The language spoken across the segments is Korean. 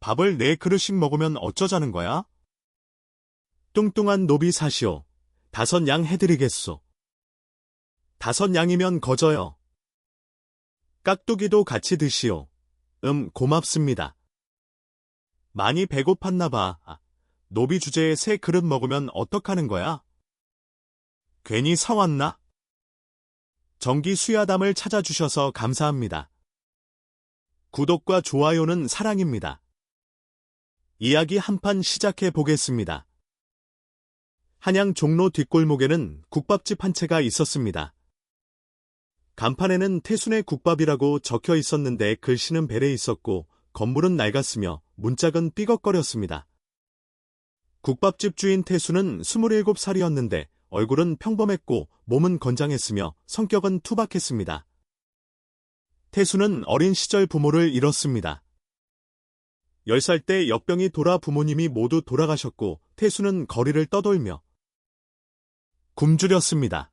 밥을 4그릇씩 먹으면 어쩌자는 거야? 뚱뚱한 노비 사시오. 5양 해드리겠소. 5양이면 거저요. 깍두기도 같이 드시오. 고맙습니다. 많이 배고팠나 봐. 노비 주제에 3그릇 먹으면 어떡하는 거야? 괜히 사왔나? 정기 수야담을 찾아주셔서 감사합니다. 구독과 좋아요는 사랑입니다. 이야기 한판 시작해 보겠습니다. 한양 종로 뒷골목에는 국밥집 한 채가 있었습니다. 간판에는 태순의 국밥이라고 적혀 있었는데 글씨는 베레 있었고 건물은 낡았으며 문짝은 삐걱거렸습니다. 국밥집 주인 태순은 27살이었는데 얼굴은 평범했고 몸은 건장했으며 성격은 투박했습니다. 태순은 어린 시절 부모를 잃었습니다. 10살 때 역병이 돌아 부모님이 모두 돌아가셨고 태순은 거리를 떠돌며 굶주렸습니다.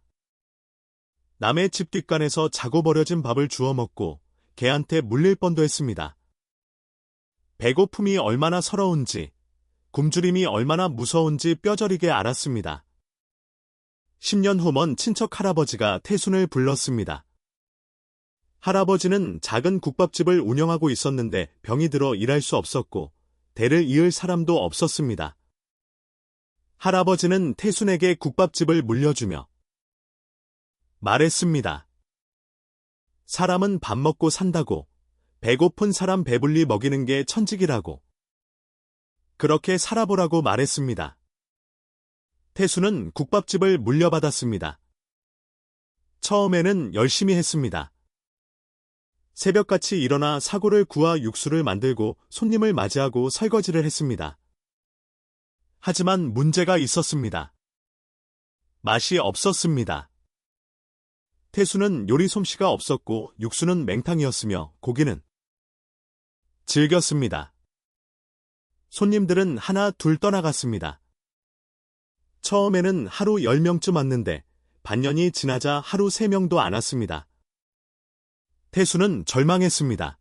남의 집 뒷간에서 자고 버려진 밥을 주워 먹고 개한테 물릴 뻔도 했습니다. 배고픔이 얼마나 서러운지, 굶주림이 얼마나 무서운지 뼈저리게 알았습니다. 10년 후 먼 친척 할아버지가 태순을 불렀습니다. 할아버지는 작은 국밥집을 운영하고 있었는데 병이 들어 일할 수 없었고 대를 이을 사람도 없었습니다. 할아버지는 태순에게 국밥집을 물려주며 말했습니다. 사람은 밥 먹고 산다고, 배고픈 사람 배불리 먹이는 게 천직이라고. 그렇게 살아보라고 말했습니다. 태순은 국밥집을 물려받았습니다. 처음에는 열심히 했습니다. 새벽같이 일어나 사골을 구워 육수를 만들고 손님을 맞이하고 설거지를 했습니다. 하지만 문제가 있었습니다. 맛이 없었습니다. 태순은 요리 솜씨가 없었고 육수는 맹탕이었으며 고기는 질겼습니다. 손님들은 하나 둘 떠나갔습니다. 처음에는 하루 10명쯤 왔는데 반년이 지나자 하루 3명도 안 왔습니다. 태순은 절망했습니다.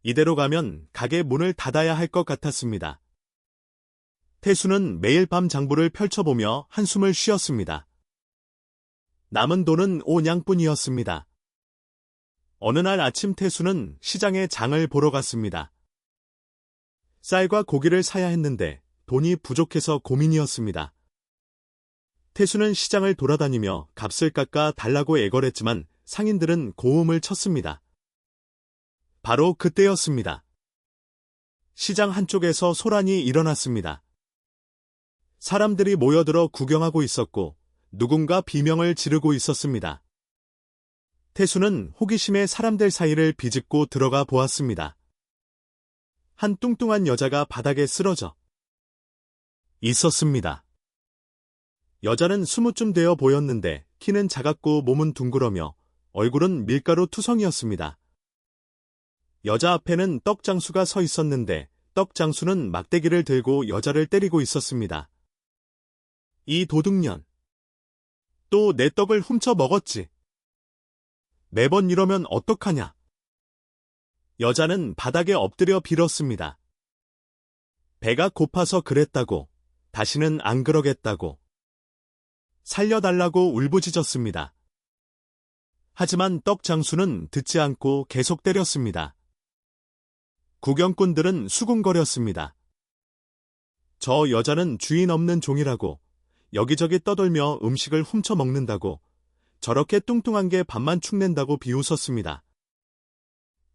이대로 가면 가게 문을 닫아야 할 것 같았습니다. 태순은 매일 밤 장부를 펼쳐보며 한숨을 쉬었습니다. 남은 돈은 5냥뿐이었습니다. 어느 날 아침 태순은 시장에 장을 보러 갔습니다. 쌀과 고기를 사야 했는데 돈이 부족해서 고민이었습니다. 태순은 시장을 돌아다니며 값을 깎아 달라고 애걸했지만 상인들은 고음을 쳤습니다. 바로 그때였습니다. 시장 한쪽에서 소란이 일어났습니다. 사람들이 모여들어 구경하고 있었고 누군가 비명을 지르고 있었습니다. 태순은 호기심에 사람들 사이를 비집고 들어가 보았습니다. 한 뚱뚱한 여자가 바닥에 쓰러져 있었습니다. 여자는 20쯤 되어 보였는데 키는 작았고 몸은 둥그러며 얼굴은 밀가루 투성이었습니다. 여자 앞에는 떡장수가 서 있었는데 떡장수는 막대기를 들고 여자를 때리고 있었습니다. 이 도둑년, 또 내 떡을 훔쳐 먹었지. 매번 이러면 어떡하냐. 여자는 바닥에 엎드려 빌었습니다. 배가 고파서 그랬다고, 다시는 안 그러겠다고. 살려달라고 울부짖었습니다. 하지만 떡장수는 듣지 않고 계속 때렸습니다. 구경꾼들은 수군거렸습니다. 저 여자는 주인 없는 종이라고, 여기저기 떠돌며 음식을 훔쳐 먹는다고, 저렇게 뚱뚱한 게 밥만 축낸다고 비웃었습니다.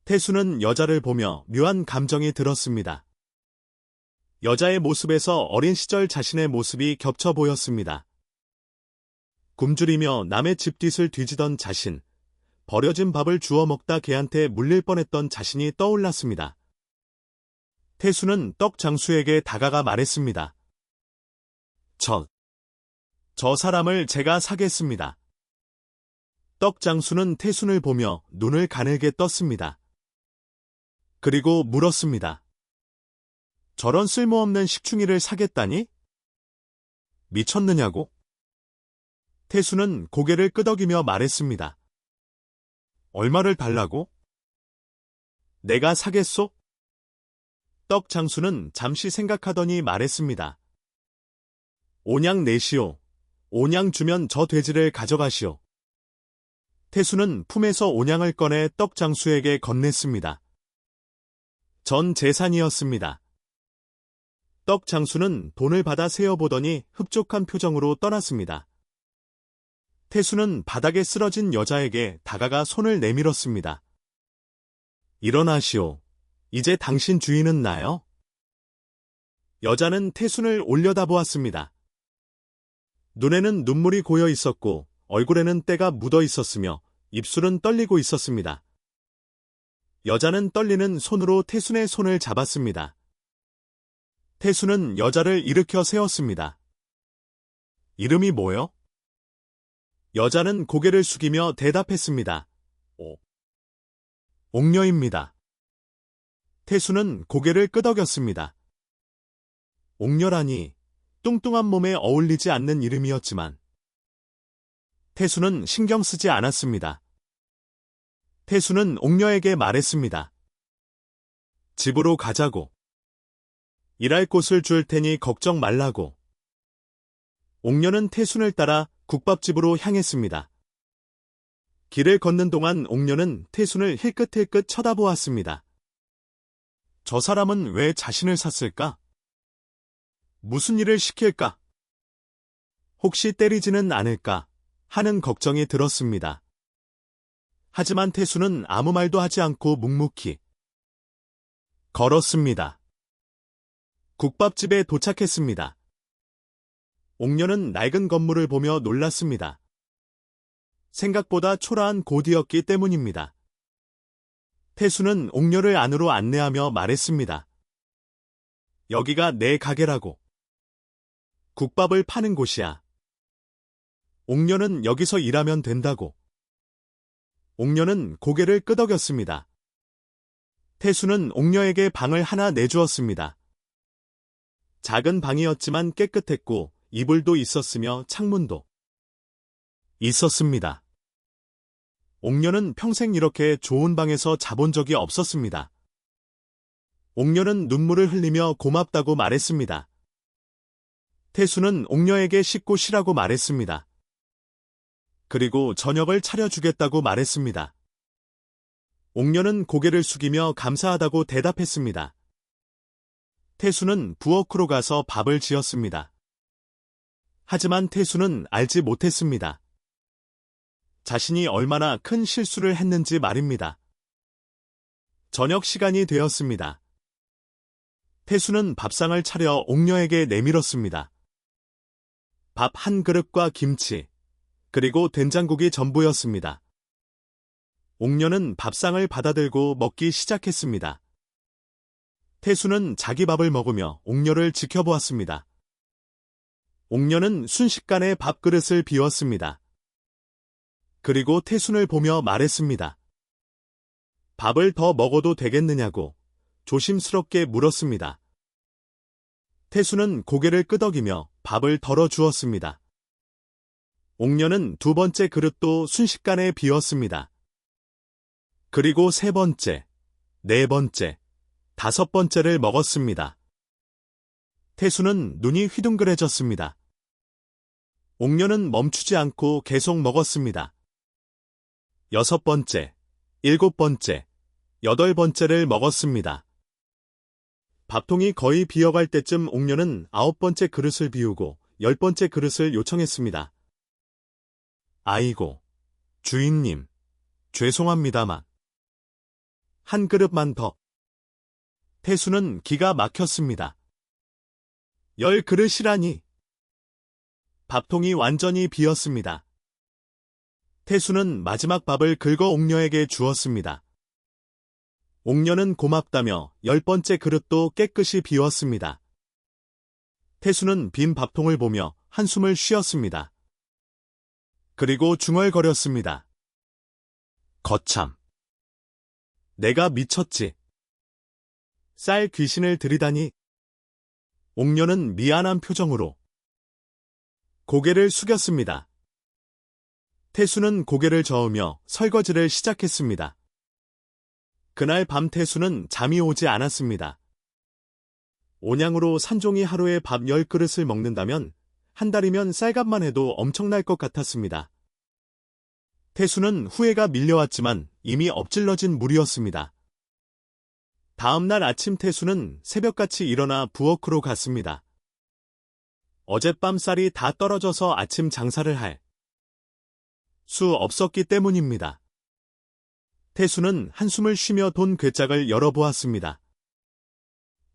태순은 여자를 보며 묘한 감정이 들었습니다. 여자의 모습에서 어린 시절 자신의 모습이 겹쳐 보였습니다. 굶주리며 남의 집 뒷을 뒤지던 자신, 버려진 밥을 주워 먹다 개한테 물릴 뻔했던 자신이 떠올랐습니다. 태순은 떡장수에게 다가가 말했습니다. 저 사람을 제가 사겠습니다. 떡장수는 태순을 보며 눈을 가늘게 떴습니다. 그리고 물었습니다. 저런 쓸모없는 식충이를 사겠다니? 미쳤느냐고? 태순은 고개를 끄덕이며 말했습니다. 얼마를 달라고? 내가 사겠소? 떡 장수는 잠시 생각하더니 말했습니다. 오냥 내시오. 오냥 주면 저 돼지를 가져가시오. 태수는 품에서 오냥을 꺼내 떡 장수에게 건넸습니다. 전 재산이었습니다. 떡 장수는 돈을 받아 세어보더니 흡족한 표정으로 떠났습니다. 태수는 바닥에 쓰러진 여자에게 다가가 손을 내밀었습니다. 일어나시오. 이제 당신 주인은 나요? 여자는 태순을 올려다보았습니다. 눈에는 눈물이 고여 있었고 얼굴에는 때가 묻어 있었으며 입술은 떨리고 있었습니다. 여자는 떨리는 손으로 태순의 손을 잡았습니다. 태순은 여자를 일으켜 세웠습니다. 이름이 뭐요? 여자는 고개를 숙이며 대답했습니다. 옥녀입니다. 태수는 고개를 끄덕였습니다. 옥녀라니 뚱뚱한 몸에 어울리지 않는 이름이었지만 태수는 신경 쓰지 않았습니다. 태수는 옥녀에게 말했습니다. 집으로 가자고. 일할 곳을 줄 테니 걱정 말라고. 옥녀는 태순을 따라 국밥집으로 향했습니다. 길을 걷는 동안 옥녀는 태순을 힐끗힐끗 쳐다보았습니다. 저 사람은 왜 자신을 샀을까? 무슨 일을 시킬까? 혹시 때리지는 않을까 하는 걱정이 들었습니다. 하지만 태수는 아무 말도 하지 않고 묵묵히 걸었습니다. 국밥집에 도착했습니다. 옥녀는 낡은 건물을 보며 놀랐습니다. 생각보다 초라한 곳이었기 때문입니다. 태수는 옥녀를 안으로 안내하며 말했습니다. 여기가 내 가게라고. 국밥을 파는 곳이야. 옥녀는 여기서 일하면 된다고. 옥녀는 고개를 끄덕였습니다. 태수는 옥녀에게 방을 하나 내주었습니다. 작은 방이었지만 깨끗했고 이불도 있었으며 창문도 있었습니다. 옥녀는 평생 이렇게 좋은 방에서 자본 적이 없었습니다. 옥녀는 눈물을 흘리며 고맙다고 말했습니다. 태수는 옥녀에게 씻고 쉬라고 말했습니다. 그리고 저녁을 차려주겠다고 말했습니다. 옥녀는 고개를 숙이며 감사하다고 대답했습니다. 태수는 부엌으로 가서 밥을 지었습니다. 하지만 태수는 알지 못했습니다. 자신이 얼마나 큰 실수를 했는지 말입니다. 저녁 시간이 되었습니다. 태수는 밥상을 차려 옥녀에게 내밀었습니다. 밥 한 그릇과 김치, 그리고 된장국이 전부였습니다. 옥녀는 밥상을 받아들고 먹기 시작했습니다. 태수는 자기 밥을 먹으며 옥녀를 지켜보았습니다. 옥녀는 순식간에 밥그릇을 비웠습니다. 그리고 태순을 보며 말했습니다. 밥을 더 먹어도 되겠느냐고 조심스럽게 물었습니다. 태수는 고개를 끄덕이며 밥을 덜어 주었습니다. 옥녀는 두 번째 그릇도 순식간에 비웠습니다. 그리고 세 번째, 네 번째, 다섯 번째를 먹었습니다. 태수는 눈이 휘둥그레졌습니다. 옥녀는 멈추지 않고 계속 먹었습니다. 여섯 번째, 일곱 번째, 여덟 번째를 먹었습니다. 밥통이 거의 비어갈 때쯤 옥녀는 아홉 번째 그릇을 비우고 열 번째 그릇을 요청했습니다. 아이고, 주인님, 죄송합니다만 한 그릇만 더. 태수는 기가 막혔습니다. 열 그릇이라니. 밥통이 완전히 비었습니다. 태수는 마지막 밥을 긁어 옥녀에게 주었습니다. 옥녀는 고맙다며 열 번째 그릇도 깨끗이 비웠습니다. 태수는 빈 밥통을 보며 한숨을 쉬었습니다. 그리고 중얼거렸습니다. 거참. 내가 미쳤지. 쌀 귀신을 들이다니. 옥녀는 미안한 표정으로 고개를 숙였습니다. 태수는 고개를 저으며 설거지를 시작했습니다. 그날 밤 태수는 잠이 오지 않았습니다. 온양으로 산종이 하루에 밥 10그릇을 먹는다면 한 달이면 쌀값만 해도 엄청날 것 같았습니다. 태수는 후회가 밀려왔지만 이미 엎질러진 물이었습니다. 다음 날 아침 태수는 새벽같이 일어나 부엌으로 갔습니다. 어젯밤 쌀이 다 떨어져서 아침 장사를 할 수 없었기 때문입니다. 태수는 한숨을 쉬며 돈 괴짝을 열어보았습니다.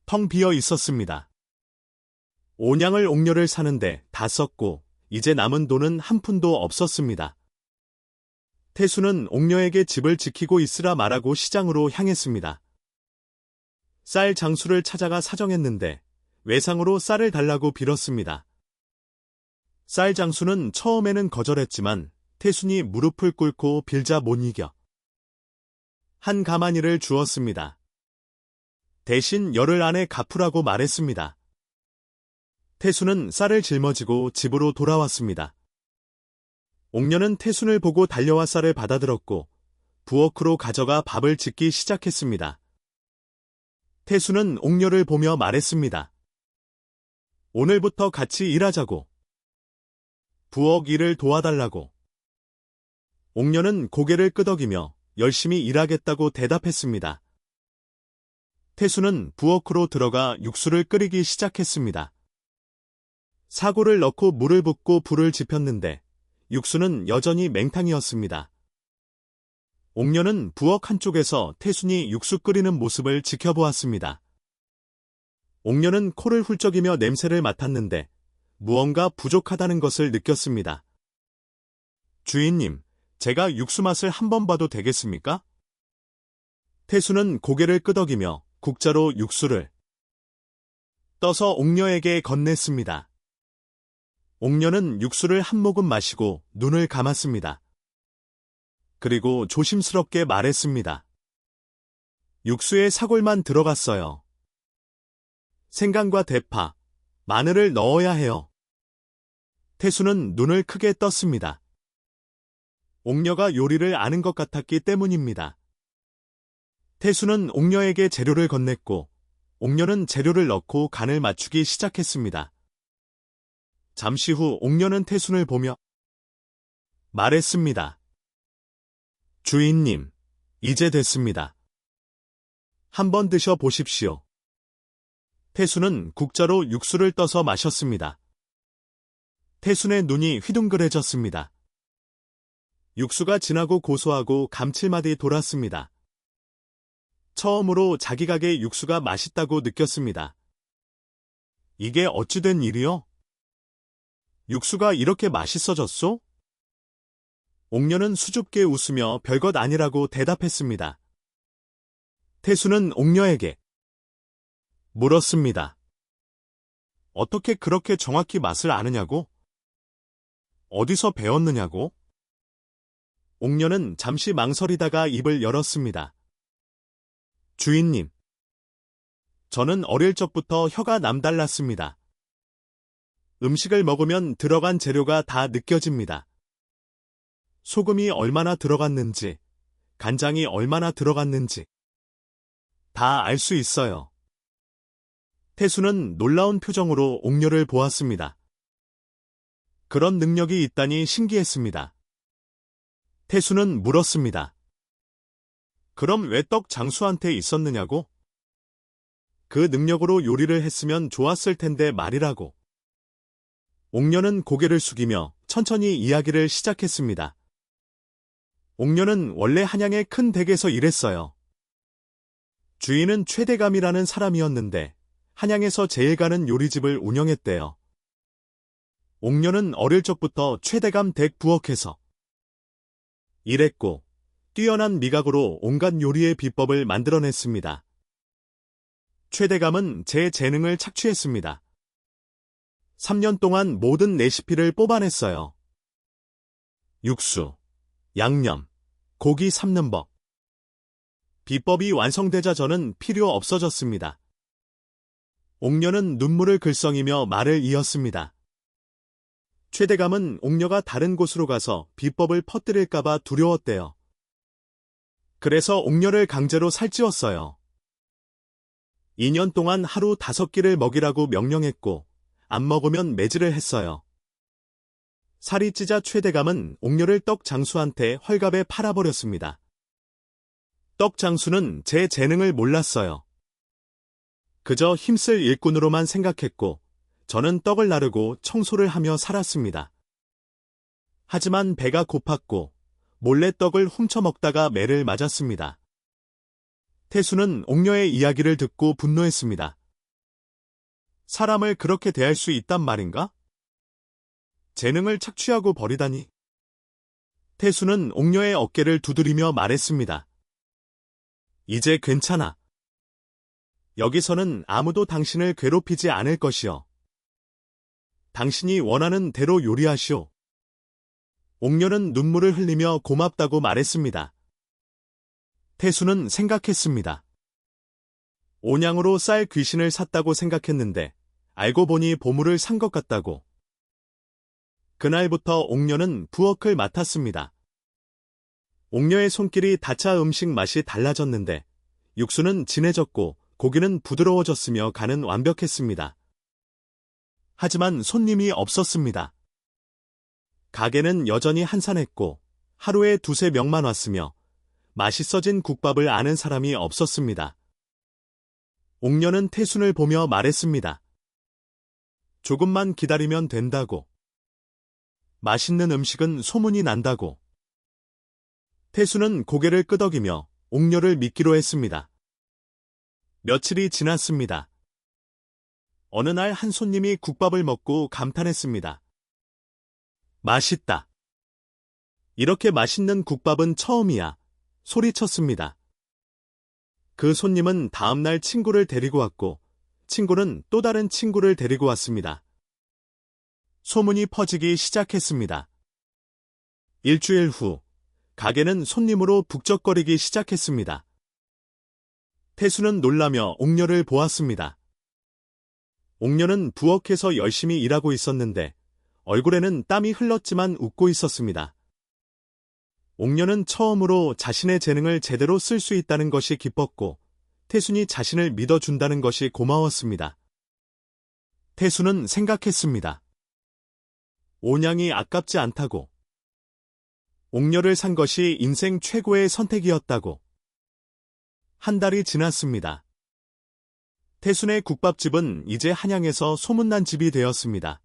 텅 비어 있었습니다. 온양을 옥녀를 사는데 다 썼고 이제 남은 돈은 한 푼도 없었습니다. 태수는 옥녀에게 집을 지키고 있으라 말하고 시장으로 향했습니다. 쌀 장수를 찾아가 사정했는데 외상으로 쌀을 달라고 빌었습니다. 쌀 장수는 처음에는 거절했지만 태순이 무릎을 꿇고 빌자 못 이겨 한 가마니를 주었습니다. 대신 열흘 안에 갚으라고 말했습니다. 태순은 쌀을 짊어지고 집으로 돌아왔습니다. 옥녀는 태순을 보고 달려와 쌀을 받아들었고 부엌으로 가져가 밥을 짓기 시작했습니다. 태순은 옥녀를 보며 말했습니다. 오늘부터 같이 일하자고. 부엌 일을 도와달라고. 옥녀는 고개를 끄덕이며 열심히 일하겠다고 대답했습니다. 태수는 부엌으로 들어가 육수를 끓이기 시작했습니다. 사고를 넣고 물을 붓고 불을 지폈는데 육수는 여전히 맹탕이었습니다. 옥녀는 부엌 한쪽에서 태순이 육수 끓이는 모습을 지켜보았습니다. 옥녀는 코를 훌쩍이며 냄새를 맡았는데 무언가 부족하다는 것을 느꼈습니다. 주인님, 제가 육수 맛을 한번 봐도 되겠습니까? 태수는 고개를 끄덕이며 국자로 육수를 떠서 옥녀에게 건넸습니다. 옥녀는 육수를 한 모금 마시고 눈을 감았습니다. 그리고 조심스럽게 말했습니다. 육수에 사골만 들어갔어요. 생강과 대파, 마늘을 넣어야 해요. 태수는 눈을 크게 떴습니다. 옥녀가 요리를 아는 것 같았기 때문입니다. 태수는 옥녀에게 재료를 건넸고 옥녀는 재료를 넣고 간을 맞추기 시작했습니다. 잠시 후 옥녀는 태순을 보며 말했습니다. 주인님, 이제 됐습니다. 한번 드셔보십시오. 태순은 국자로 육수를 떠서 마셨습니다. 태순의 눈이 휘둥그레졌습니다. 육수가 진하고 고소하고 감칠맛이 돌았습니다. 처음으로 자기 가게 육수가 맛있다고 느꼈습니다. 이게 어찌 된 일이요? 육수가 이렇게 맛있어졌소? 옥녀는 수줍게 웃으며 별것 아니라고 대답했습니다. 태수는 옥녀에게 물었습니다. 어떻게 그렇게 정확히 맛을 아느냐고? 어디서 배웠느냐고? 옥녀는 잠시 망설이다가 입을 열었습니다. 주인님, 저는 어릴 적부터 혀가 남달랐습니다. 음식을 먹으면 들어간 재료가 다 느껴집니다. 소금이 얼마나 들어갔는지, 간장이 얼마나 들어갔는지 다 알 수 있어요. 태수는 놀라운 표정으로 옥녀를 보았습니다. 그런 능력이 있다니 신기했습니다. 태수는 물었습니다. 그럼 왜 떡 장수한테 있었느냐고? 그 능력으로 요리를 했으면 좋았을 텐데 말이라고. 옥녀는 고개를 숙이며 천천히 이야기를 시작했습니다. 옥녀는 원래 한양의 큰 댁에서 일했어요. 주인은 최대감이라는 사람이었는데 한양에서 제일 가는 요리집을 운영했대요. 옥녀는 어릴 적부터 최대감 댁 부엌에서 일했고 뛰어난 미각으로 온갖 요리의 비법을 만들어냈습니다. 최대감은 제 재능을 착취했습니다. 3년 동안 모든 레시피를 뽑아냈어요. 육수, 양념, 고기 삶는 법. 비법이 완성되자 저는 필요 없어졌습니다. 옥녀는 눈물을 글썽이며 말을 이었습니다. 최대감은 옥녀가 다른 곳으로 가서 비법을 퍼뜨릴까봐 두려웠대요. 그래서 옥녀를 강제로 살찌웠어요. 2년 동안 하루 5끼를 먹이라고 명령했고 안 먹으면 매질을 했어요. 살이 찌자 최대감은 옥녀를 떡 장수한테 헐갑에 팔아버렸습니다. 떡 장수는 제 재능을 몰랐어요. 그저 힘쓸 일꾼으로만 생각했고 저는 떡을 나르고 청소를 하며 살았습니다. 하지만 배가 고팠고 몰래 떡을 훔쳐 먹다가 매를 맞았습니다. 태수는 옥녀의 이야기를 듣고 분노했습니다. 사람을 그렇게 대할 수 있단 말인가? 재능을 착취하고 버리다니. 태수는 옥녀의 어깨를 두드리며 말했습니다. 이제 괜찮아. 여기서는 아무도 당신을 괴롭히지 않을 것이요. 당신이 원하는 대로 요리하시오. 옥녀는 눈물을 흘리며 고맙다고 말했습니다. 태수는 생각했습니다. 온양으로 쌀 귀신을 샀다고 생각했는데 알고 보니 보물을 산 것 같다고. 그날부터 옥녀는 부엌을 맡았습니다. 옥녀의 손길이 다차 음식 맛이 달라졌는데 육수는 진해졌고 고기는 부드러워졌으며 간은 완벽했습니다. 하지만 손님이 없었습니다. 가게는 여전히 한산했고 하루에 2~3명만 왔으며 맛있어진 국밥을 아는 사람이 없었습니다. 옥녀는 태순을 보며 말했습니다. 조금만 기다리면 된다고. 맛있는 음식은 소문이 난다고. 태순은 고개를 끄덕이며 옥녀를 믿기로 했습니다. 며칠이 지났습니다. 어느 날 한 손님이 국밥을 먹고 감탄했습니다. 맛있다. 이렇게 맛있는 국밥은 처음이야. 소리쳤습니다. 그 손님은 다음날 친구를 데리고 왔고 친구는 또 다른 친구를 데리고 왔습니다. 소문이 퍼지기 시작했습니다. 일주일 후 가게는 손님으로 북적거리기 시작했습니다. 태수는 놀라며 옥녀를 보았습니다. 옥녀는 부엌에서 열심히 일하고 있었는데 얼굴에는 땀이 흘렀지만 웃고 있었습니다. 옥녀는 처음으로 자신의 재능을 제대로 쓸 수 있다는 것이 기뻤고 태순이 자신을 믿어준다는 것이 고마웠습니다. 태순은 생각했습니다. 온양이 아깝지 않다고. 옥녀를 산 것이 인생 최고의 선택이었다고. 한 달이 지났습니다. 태순의 국밥집은 이제 한양에서 소문난 집이 되었습니다.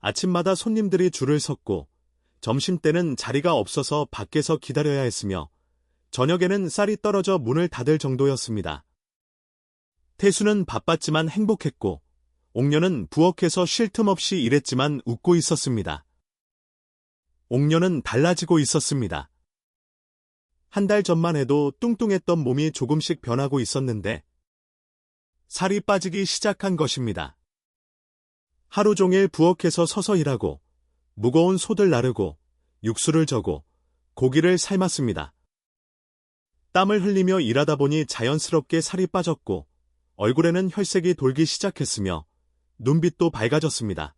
아침마다 손님들이 줄을 섰고 점심때는 자리가 없어서 밖에서 기다려야 했으며 저녁에는 쌀이 떨어져 문을 닫을 정도였습니다. 태수는 바빴지만 행복했고 옥녀는 부엌에서 쉴 틈 없이 일했지만 웃고 있었습니다. 옥녀는 달라지고 있었습니다. 한 달 전만 해도 뚱뚱했던 몸이 조금씩 변하고 있었는데 살이 빠지기 시작한 것입니다. 하루 종일 부엌에서 서서 일하고 무거운 솥을 나르고 육수를 저고 고기를 삶았습니다. 땀을 흘리며 일하다 보니 자연스럽게 살이 빠졌고 얼굴에는 혈색이 돌기 시작했으며 눈빛도 밝아졌습니다.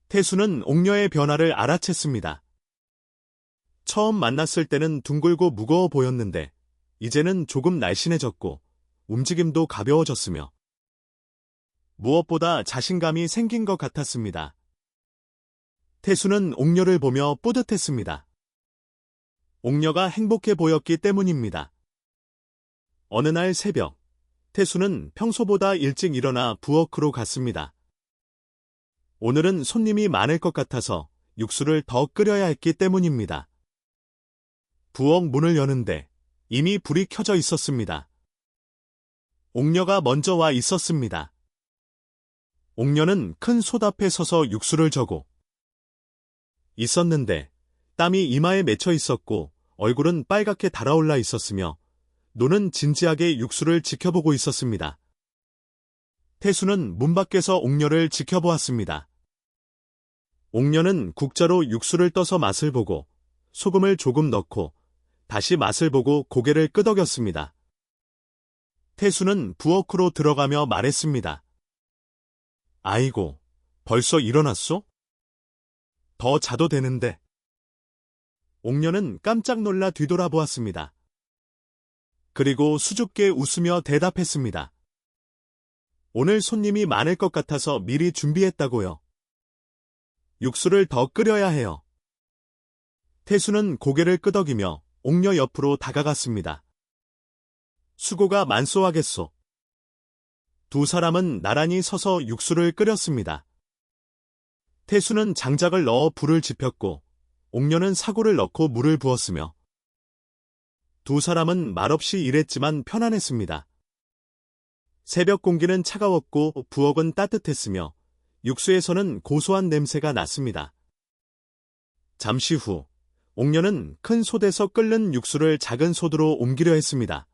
태수는 옥녀의 변화를 알아챘습니다. 처음 만났을 때는 둥글고 무거워 보였는데 이제는 조금 날씬해졌고 움직임도 가벼워졌으며 무엇보다 자신감이 생긴 것 같았습니다. 태수는 옥녀를 보며 뿌듯했습니다. 옥녀가 행복해 보였기 때문입니다. 어느 날 새벽, 태수는 평소보다 일찍 일어나 부엌으로 갔습니다. 오늘은 손님이 많을 것 같아서 육수를 더 끓여야 했기 때문입니다. 부엌 문을 여는데 이미 불이 켜져 있었습니다. 옥녀가 먼저 와 있었습니다. 옥녀는 큰 솥 앞에 서서 육수를 저고 있었는데 땀이 이마에 맺혀 있었고 얼굴은 빨갛게 달아올라 있었으며 눈은 진지하게 육수를 지켜보고 있었습니다. 태수는 문 밖에서 옥녀를 지켜보았습니다. 옥녀는 국자로 육수를 떠서 맛을 보고 소금을 조금 넣고 다시 맛을 보고 고개를 끄덕였습니다. 태수는 부엌으로 들어가며 말했습니다. 아이고, 벌써 일어났소? 더 자도 되는데. 옥녀는 깜짝 놀라 뒤돌아보았습니다. 그리고 수줍게 웃으며 대답했습니다. 오늘 손님이 많을 것 같아서 미리 준비했다고요. 육수를 더 끓여야 해요. 태수는 고개를 끄덕이며 옥녀 옆으로 다가갔습니다. 수고가 만쏘하겠소. 두 사람은 나란히 서서 육수를 끓였습니다. 태수는 장작을 넣어 불을 지폈고 옥녀는 사고를 넣고 물을 부었으며 두 사람은 말없이 일했지만 편안했습니다. 새벽 공기는 차가웠고 부엌은 따뜻했으며 육수에서는 고소한 냄새가 났습니다. 잠시 후 옥녀는 큰 솥에서 끓는 육수를 작은 솥으로 옮기려 했습니다.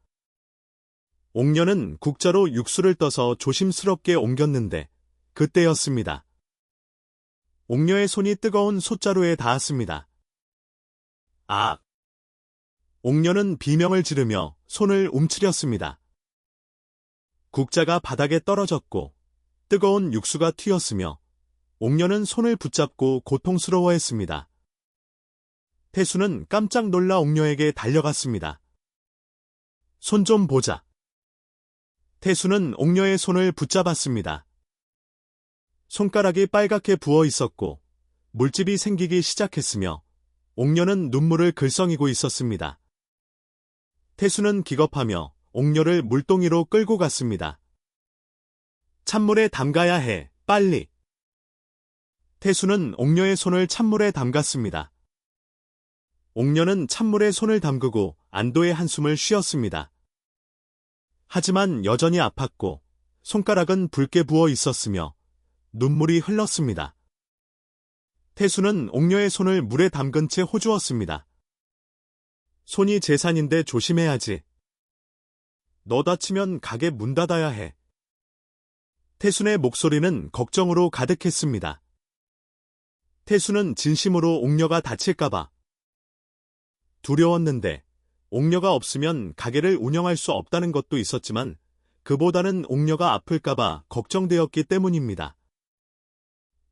옥녀는 국자로 육수를 떠서 조심스럽게 옮겼는데 그때였습니다. 옥녀의 손이 뜨거운 솥자루에 닿았습니다. 아! 옥녀는 비명을 지르며 손을 움츠렸습니다. 국자가 바닥에 떨어졌고 뜨거운 육수가 튀었으며 옥녀는 손을 붙잡고 고통스러워했습니다. 태수는 깜짝 놀라 옥녀에게 달려갔습니다. 손 좀 보자. 태수는 옥녀의 손을 붙잡았습니다. 손가락이 빨갛게 부어 있었고 물집이 생기기 시작했으며 옥녀는 눈물을 글썽이고 있었습니다. 태수는 기겁하며 옥녀를 물동이로 끌고 갔습니다. 찬물에 담가야 해, 빨리. 태수는 옥녀의 손을 찬물에 담갔습니다. 옥녀는 찬물에 손을 담그고 안도의 한숨을 쉬었습니다. 하지만 여전히 아팠고 손가락은 붉게 부어 있었으며 눈물이 흘렀습니다. 태수는 옥녀의 손을 물에 담근 채 호주었습니다. 손이 재산인데 조심해야지. 너 다치면 가게 문 닫아야 해. 태순의 목소리는 걱정으로 가득했습니다. 태수는 진심으로 옥녀가 다칠까봐 두려웠는데 옥녀가 없으면 가게를 운영할 수 없다는 것도 있었지만 그보다는 옥녀가 아플까봐 걱정되었기 때문입니다.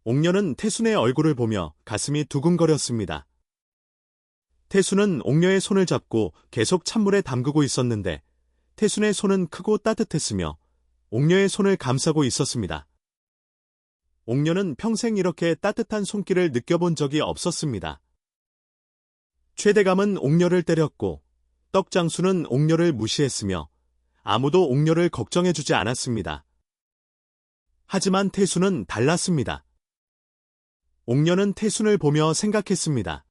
옥녀는 태순의 얼굴을 보며 가슴이 두근거렸습니다. 태순은 옥녀의 손을 잡고 계속 찬물에 담그고 있었는데 태순의 손은 크고 따뜻했으며 옥녀의 손을 감싸고 있었습니다. 옥녀는 평생 이렇게 따뜻한 손길을 느껴본 적이 없었습니다. 최대감은 옥녀를 때렸고 떡장수는 옥녀를 무시했으며 아무도 옥녀를 걱정해주지 않았습니다. 하지만 태순은 달랐습니다. 옥녀는 태순을 보며 생각했습니다.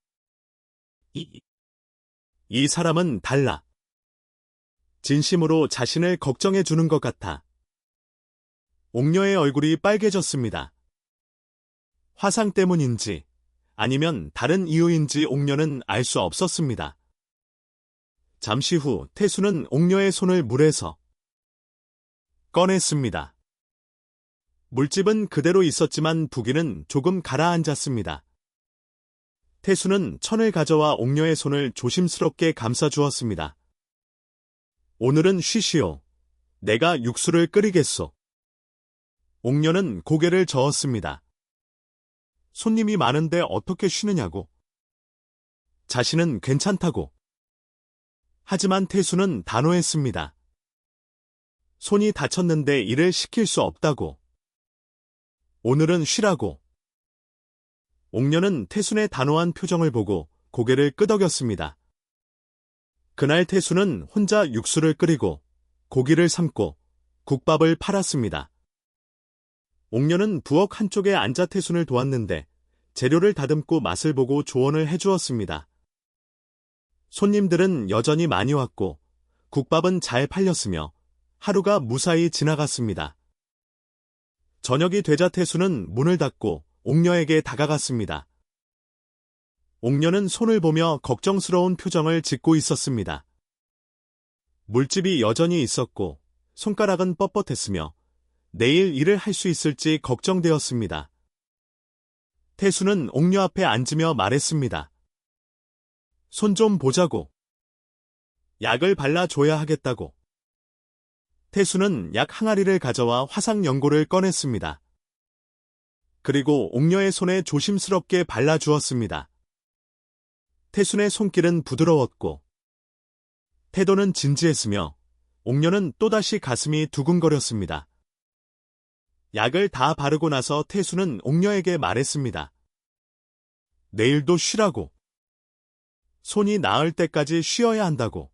이 사람은 달라. 진심으로 자신을 걱정해주는 것 같아. 옥녀의 얼굴이 빨개졌습니다. 화상 때문인지 아니면 다른 이유인지 옥녀는 알 수 없었습니다. 잠시 후 태수는 옥녀의 손을 물에서 꺼냈습니다. 물집은 그대로 있었지만 부기는 조금 가라앉았습니다. 태수는 천을 가져와 옥녀의 손을 조심스럽게 감싸주었습니다. 오늘은 쉬시오. 내가 육수를 끓이겠소. 옥녀는 고개를 저었습니다. 손님이 많은데 어떻게 쉬느냐고. 자신은 괜찮다고. 하지만 태수는 단호했습니다. 손이 다쳤는데 일을 시킬 수 없다고. 오늘은 쉬라고. 옥녀는 태순의 단호한 표정을 보고 고개를 끄덕였습니다. 그날 태수는 혼자 육수를 끓이고 고기를 삶고 국밥을 팔았습니다. 옥녀는 부엌 한쪽에 앉아 태순을 도왔는데 재료를 다듬고 맛을 보고 조언을 해주었습니다. 손님들은 여전히 많이 왔고 국밥은 잘 팔렸으며 하루가 무사히 지나갔습니다. 저녁이 되자 태수는 문을 닫고 옥녀에게 다가갔습니다. 옥녀는 손을 보며 걱정스러운 표정을 짓고 있었습니다. 물집이 여전히 있었고 손가락은 뻣뻣했으며 내일 일을 할 수 있을지 걱정되었습니다. 태수는 옥녀 앞에 앉으며 말했습니다. 손 좀 보자고. 약을 발라줘야 하겠다고. 태수는 약 항아리를 가져와 화상 연고를 꺼냈습니다. 그리고 옥녀의 손에 조심스럽게 발라주었습니다. 태순의 손길은 부드러웠고 태도는 진지했으며 옥녀는 또다시 가슴이 두근거렸습니다. 약을 다 바르고 나서 태수는 옥녀에게 말했습니다. 내일도 쉬라고. 손이 나을 때까지 쉬어야 한다고.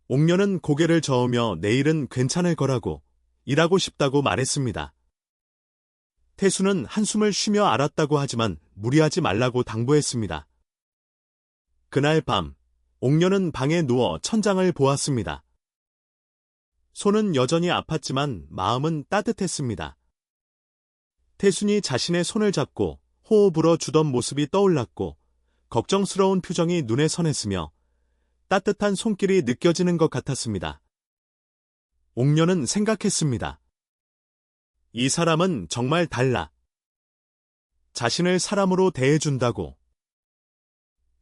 옥녀는 고개를 저으며 내일은 괜찮을 거라고, 일하고 싶다고 말했습니다. 태수는 한숨을 쉬며 알았다고 하지만 무리하지 말라고 당부했습니다. 그날 밤, 옥녀는 방에 누워 천장을 보았습니다. 손은 여전히 아팠지만 마음은 따뜻했습니다. 태순이 자신의 손을 잡고 호호 불어주던 모습이 떠올랐고 걱정스러운 표정이 눈에 선했으며 따뜻한 손길이 느껴지는 것 같았습니다. 옥녀는 생각했습니다. 이 사람은 정말 달라. 자신을 사람으로 대해준다고.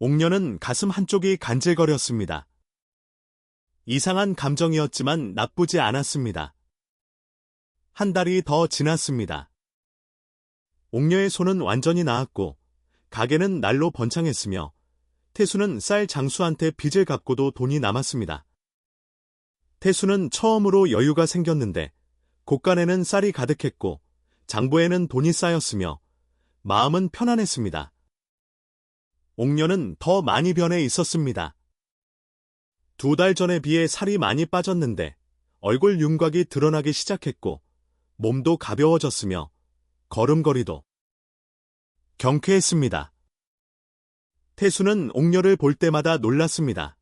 옥녀는 가슴 한쪽이 간질거렸습니다. 이상한 감정이었지만 나쁘지 않았습니다. 한 달이 더 지났습니다. 옥녀의 손은 완전히 나았고 가게는 날로 번창했으며 태수는 쌀 장수한테 빚을 갚고도 돈이 남았습니다. 태수는 처음으로 여유가 생겼는데 곳간에는 쌀이 가득했고 장부에는 돈이 쌓였으며 마음은 편안했습니다. 옥녀는 더 많이 변해 있었습니다. 2달 전에 비해 살이 많이 빠졌는데 얼굴 윤곽이 드러나기 시작했고 몸도 가벼워졌으며 걸음걸이도 경쾌했습니다. 태수는 옥녀를 볼 때마다 놀랐습니다.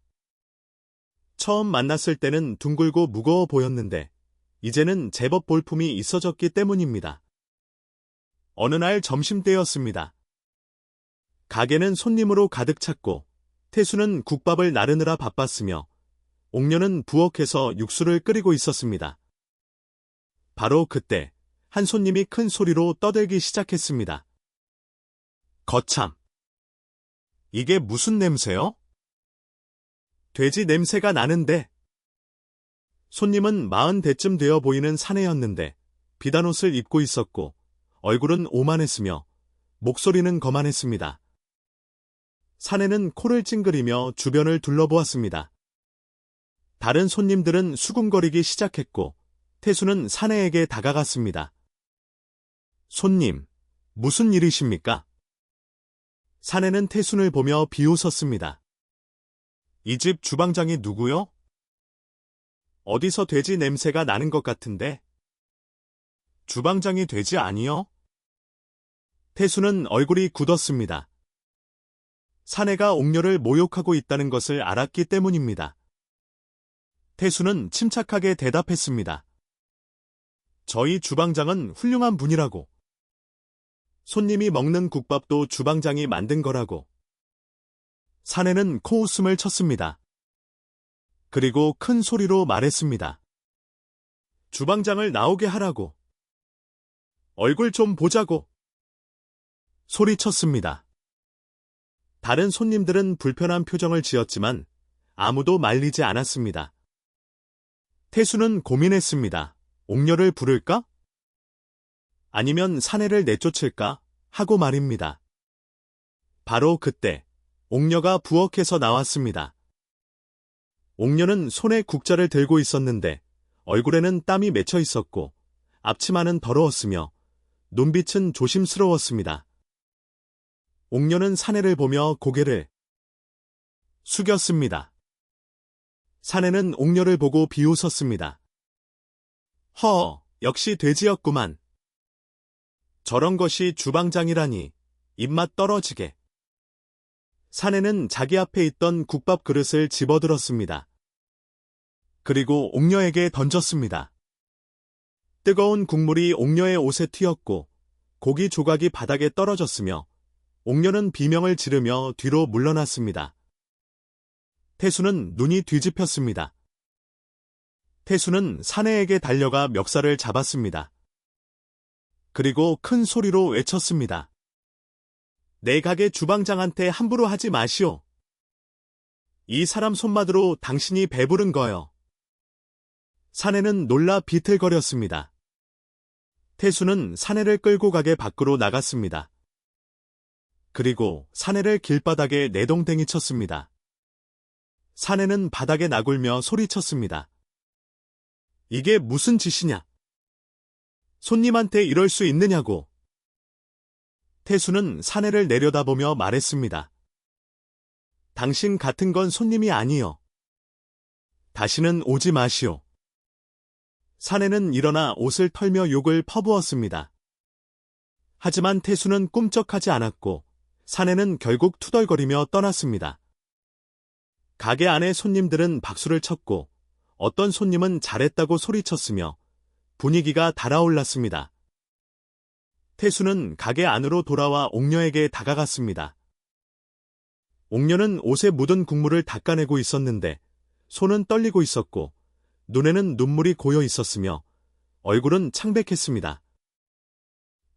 처음 만났을 때는 둥글고 무거워 보였는데 이제는 제법 볼품이 있어졌기 때문입니다. 어느 날 점심때였습니다. 가게는 손님으로 가득 찼고 태수는 국밥을 나르느라 바빴으며 옥녀는 부엌에서 육수를 끓이고 있었습니다. 바로 그때 한 손님이 큰 소리로 떠들기 시작했습니다. 거참! 이게 무슨 냄새요? 돼지 냄새가 나는데. 손님은 40대쯤 되어 보이는 사내였는데 비단옷을 입고 있었고 얼굴은 오만했으며 목소리는 거만했습니다. 사내는 코를 찡그리며 주변을 둘러보았습니다. 다른 손님들은 수군거리기 시작했고 태수는 사내에게 다가갔습니다. 손님, 무슨 일이십니까? 사내는 태순을 보며 비웃었습니다. 이 집 주방장이 누구요? 어디서 돼지 냄새가 나는 것 같은데. 주방장이 돼지 아니요? 태수는 얼굴이 굳었습니다. 사내가 옥녀를 모욕하고 있다는 것을 알았기 때문입니다. 태수는 침착하게 대답했습니다. 저희 주방장은 훌륭한 분이라고. 손님이 먹는 국밥도 주방장이 만든 거라고. 사내는 코웃음을 쳤습니다. 그리고 큰 소리로 말했습니다. 주방장을 나오게 하라고. 얼굴 좀 보자고. 소리쳤습니다. 다른 손님들은 불편한 표정을 지었지만 아무도 말리지 않았습니다. 태수는 고민했습니다. 옥녀를 부를까? 아니면 사내를 내쫓을까? 하고 말입니다. 바로 그때 옥녀가 부엌에서 나왔습니다. 옥녀는 손에 국자를 들고 있었는데 얼굴에는 땀이 맺혀 있었고 앞치마는 더러웠으며 눈빛은 조심스러웠습니다. 옥녀는 사내를 보며 고개를 숙였습니다. 사내는 옥녀를 보고 비웃었습니다. 역시 돼지였구만. 저런 것이 주방장이라니, 입맛 떨어지게. 사내는 자기 앞에 있던 국밥 그릇을 집어들었습니다. 그리고 옥녀에게 던졌습니다. 뜨거운 국물이 옥녀의 옷에 튀었고 고기 조각이 바닥에 떨어졌으며 옥녀는 비명을 지르며 뒤로 물러났습니다. 태수는 눈이 뒤집혔습니다. 태수는 사내에게 달려가 멱살을 잡았습니다. 그리고 큰 소리로 외쳤습니다. 내 가게 주방장한테 함부로 하지 마시오. 이 사람 손맛으로 당신이 배부른 거요. 사내는 놀라 비틀거렸습니다. 태수는 사내를 끌고 가게 밖으로 나갔습니다. 그리고 사내를 길바닥에 내동댕이 쳤습니다. 사내는 바닥에 나굴며 소리쳤습니다. 이게 무슨 짓이냐? 손님한테 이럴 수 있느냐고. 태수는 사내를 내려다보며 말했습니다. 당신 같은 건 손님이 아니요. 다시는 오지 마시오. 사내는 일어나 옷을 털며 욕을 퍼부었습니다. 하지만 태수는 꿈쩍하지 않았고 사내는 결국 투덜거리며 떠났습니다. 가게 안의 손님들은 박수를 쳤고 어떤 손님은 잘했다고 소리쳤으며 분위기가 달아올랐습니다. 태수는 가게 안으로 돌아와 옥녀에게 다가갔습니다. 옥녀는 옷에 묻은 국물을 닦아내고 있었는데 손은 떨리고 있었고 눈에는 눈물이 고여 있었으며 얼굴은 창백했습니다.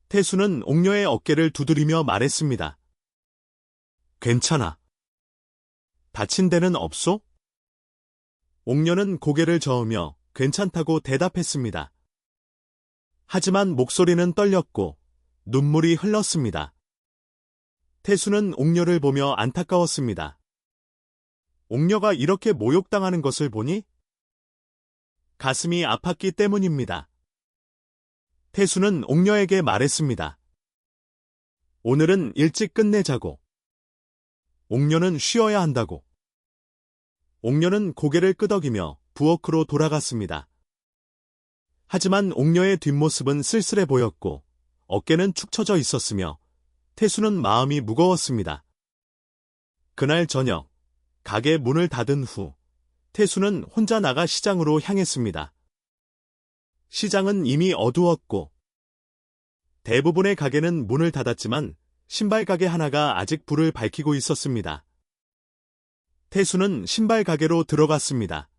태수는 옥녀의 어깨를 두드리며 말했습니다. 괜찮아. 다친 데는 없소? 옥녀는 고개를 저으며 괜찮다고 대답했습니다. 하지만 목소리는 떨렸고 눈물이 흘렀습니다. 태수는 옥녀를 보며 안타까웠습니다. 옥녀가 이렇게 모욕당하는 것을 보니 가슴이 아팠기 때문입니다. 태수는 옥녀에게 말했습니다. 오늘은 일찍 끝내자고. 옥녀는 쉬어야 한다고. 옥녀는 고개를 끄덕이며 부엌으로 돌아갔습니다. 하지만 옥녀의 뒷모습은 쓸쓸해 보였고 어깨는 축 처져 있었으며 태수는 마음이 무거웠습니다. 그날 저녁, 가게 문을 닫은 후 태수는 혼자 나가 시장으로 향했습니다. 시장은 이미 어두웠고 대부분의 가게는 문을 닫았지만 신발 가게 하나가 아직 불을 밝히고 있었습니다. 태수는 신발 가게로 들어갔습니다.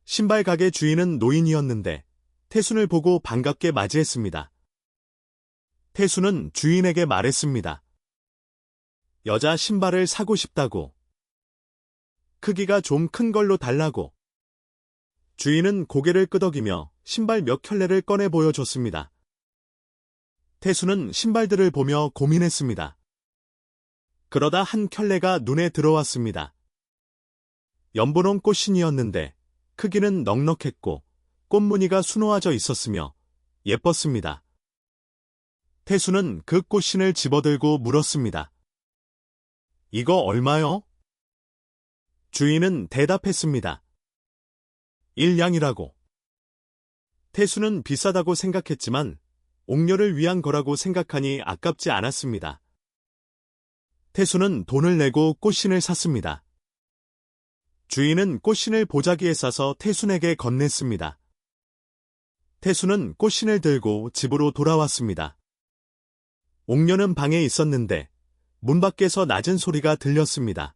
신발 가게 주인은 노인이었는데 태수를 보고 반갑게 맞이했습니다. 태수는 주인에게 말했습니다. 여자 신발을 사고 싶다고. 크기가 좀 큰 걸로 달라고. 주인은 고개를 끄덕이며 신발 몇 켤레를 꺼내 보여줬습니다. 태수는 신발들을 보며 고민했습니다. 그러다 한 켤레가 눈에 들어왔습니다. 연분홍 꽃신이었는데 크기는 넉넉했고 꽃무늬가 수놓아져 있었으며 예뻤습니다. 태수는 그 꽃신을 집어들고 물었습니다. 이거 얼마요? 주인은 대답했습니다. 1냥이라고. 태수는 비싸다고 생각했지만 옥녀를 위한 거라고 생각하니 아깝지 않았습니다. 태수는 돈을 내고 꽃신을 샀습니다. 주인은 꽃신을 보자기에 싸서 태순에게 건넸습니다. 태수는 꽃신을 들고 집으로 돌아왔습니다. 옥녀는 방에 있었는데 문 밖에서 낮은 소리가 들렸습니다.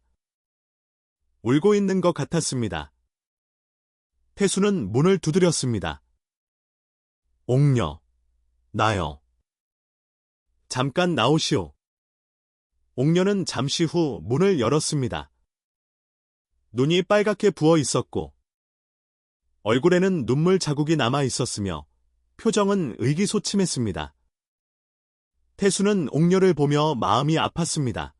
울고 있는 것 같았습니다. 태수는 문을 두드렸습니다. 옥녀, 나요. 잠깐 나오시오. 옥녀는 잠시 후 문을 열었습니다. 눈이 빨갛게 부어 있었고 얼굴에는 눈물 자국이 남아 있었으며 표정은 의기소침했습니다. 태수는 옥녀를 보며 마음이 아팠습니다.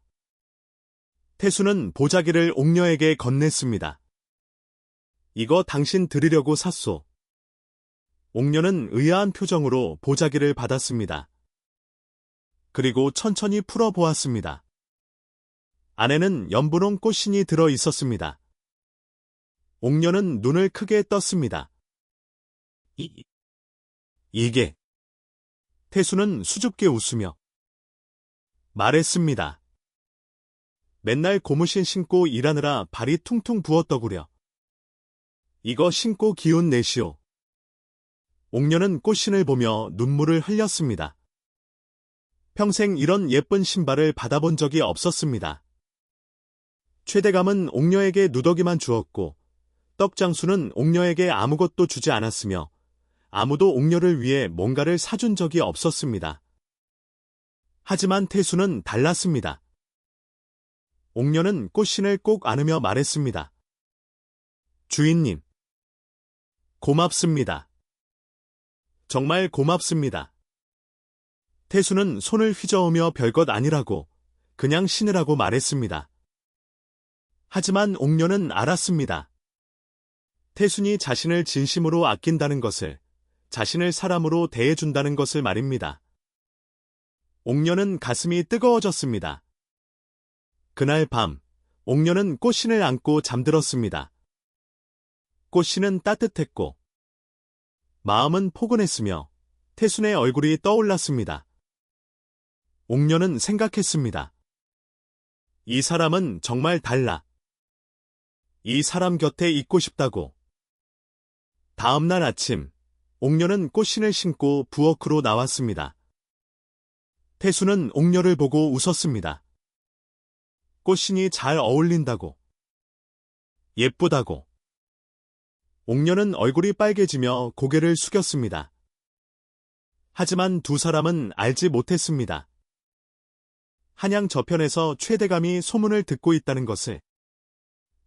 태수는 보자기를 옥녀에게 건넸습니다. 이거 당신 드리려고 샀소. 옥녀는 의아한 표정으로 보자기를 받았습니다. 그리고 천천히 풀어보았습니다. 안에는 연분홍 꽃신이 들어 있었습니다. 옥녀는 눈을 크게 떴습니다. 이게... 태수는 수줍게 웃으며 말했습니다. 맨날 고무신 신고 일하느라 발이 퉁퉁 부었더구려. 이거 신고 기운 내시오. 옥녀는 꽃신을 보며 눈물을 흘렸습니다. 평생 이런 예쁜 신발을 받아본 적이 없었습니다. 최대감은 옥녀에게 누더기만 주었고 떡장수는 옥녀에게 아무것도 주지 않았으며 아무도 옥녀를 위해 뭔가를 사준 적이 없었습니다. 하지만 태수는 달랐습니다. 옥녀는 꽃신을 꼭 안으며 말했습니다. 주인님, 고맙습니다. 정말 고맙습니다. 태수는 손을 휘저으며 별것 아니라고 그냥 신으라고 말했습니다. 하지만 옥녀는 알았습니다. 태순이 자신을 진심으로 아낀다는 것을, 자신을 사람으로 대해준다는 것을 말입니다. 옥녀는 가슴이 뜨거워졌습니다. 그날 밤, 옥녀는 꽃신을 안고 잠들었습니다. 꽃신은 따뜻했고, 마음은 포근했으며, 태순의 얼굴이 떠올랐습니다. 옥녀는 생각했습니다. 이 사람은 정말 달라. 이 사람 곁에 있고 싶다고. 다음날 아침, 옥녀는 꽃신을 신고 부엌으로 나왔습니다. 태수는 옥녀를 보고 웃었습니다. 꽃신이 잘 어울린다고. 예쁘다고. 옥녀는 얼굴이 빨개지며 고개를 숙였습니다. 하지만 두 사람은 알지 못했습니다. 한양 저편에서 최대감이 소문을 듣고 있다는 것을,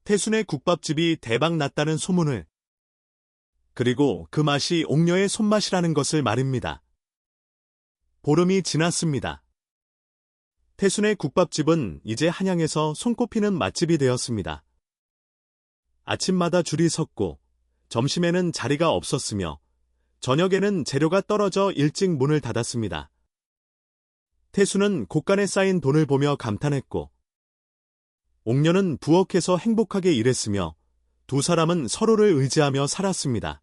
태순의 국밥집이 대박 났다는 소문을, 그리고 그 맛이 옥녀의 손맛이라는 것을 말입니다. 보름이 지났습니다. 태순의 국밥집은 이제 한양에서 손꼽히는 맛집이 되었습니다. 아침마다 줄이 섰고, 점심에는 자리가 없었으며, 저녁에는 재료가 떨어져 일찍 문을 닫았습니다. 태수는 곳간에 쌓인 돈을 보며 감탄했고, 옥녀는 부엌에서 행복하게 일했으며, 두 사람은 서로를 의지하며 살았습니다.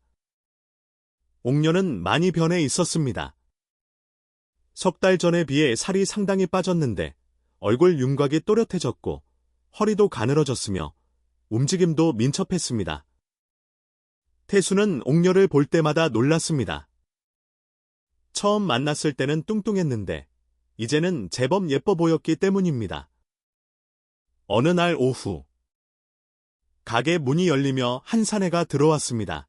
옥녀는 많이 변해 있었습니다. 석 달 전에 비해 살이 상당히 빠졌는데, 얼굴 윤곽이 또렷해졌고, 허리도 가늘어졌으며, 움직임도 민첩했습니다. 태수는 옥녀를 볼 때마다 놀랐습니다. 처음 만났을 때는 뚱뚱했는데, 이제는 제법 예뻐 보였기 때문입니다. 어느 날 오후, 가게 문이 열리며 한 사내가 들어왔습니다.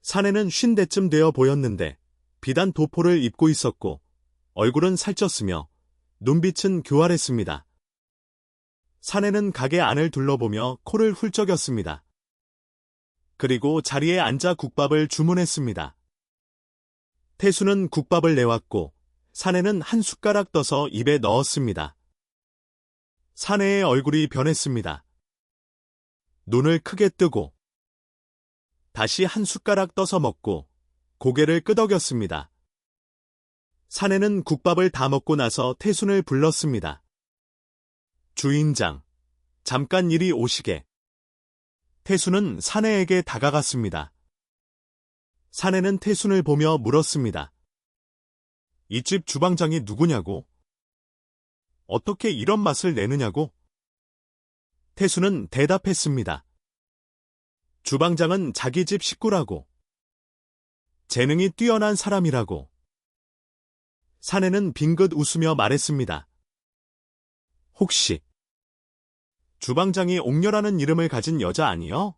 사내는 50대쯤 되어 보였는데 비단 도포를 입고 있었고 얼굴은 살쪘으며 눈빛은 교활했습니다. 사내는 가게 안을 둘러보며 코를 훌쩍였습니다. 그리고 자리에 앉아 국밥을 주문했습니다. 태수는 국밥을 내왔고 사내는 한 숟가락 떠서 입에 넣었습니다. 사내의 얼굴이 변했습니다. 눈을 크게 뜨고 다시 한 숟가락 떠서 먹고 고개를 끄덕였습니다. 사내는 국밥을 다 먹고 나서 태순을 불렀습니다. 주인장, 잠깐 이리 오시게. 태순은 사내에게 다가갔습니다. 사내는 태순을 보며 물었습니다. 이 집 주방장이 누구냐고? 어떻게 이런 맛을 내느냐고? 태순은 대답했습니다. 주방장은 자기 집 식구라고. 재능이 뛰어난 사람이라고. 사내는 빙긋 웃으며 말했습니다. 혹시 주방장이 옥녀라는 이름을 가진 여자 아니요?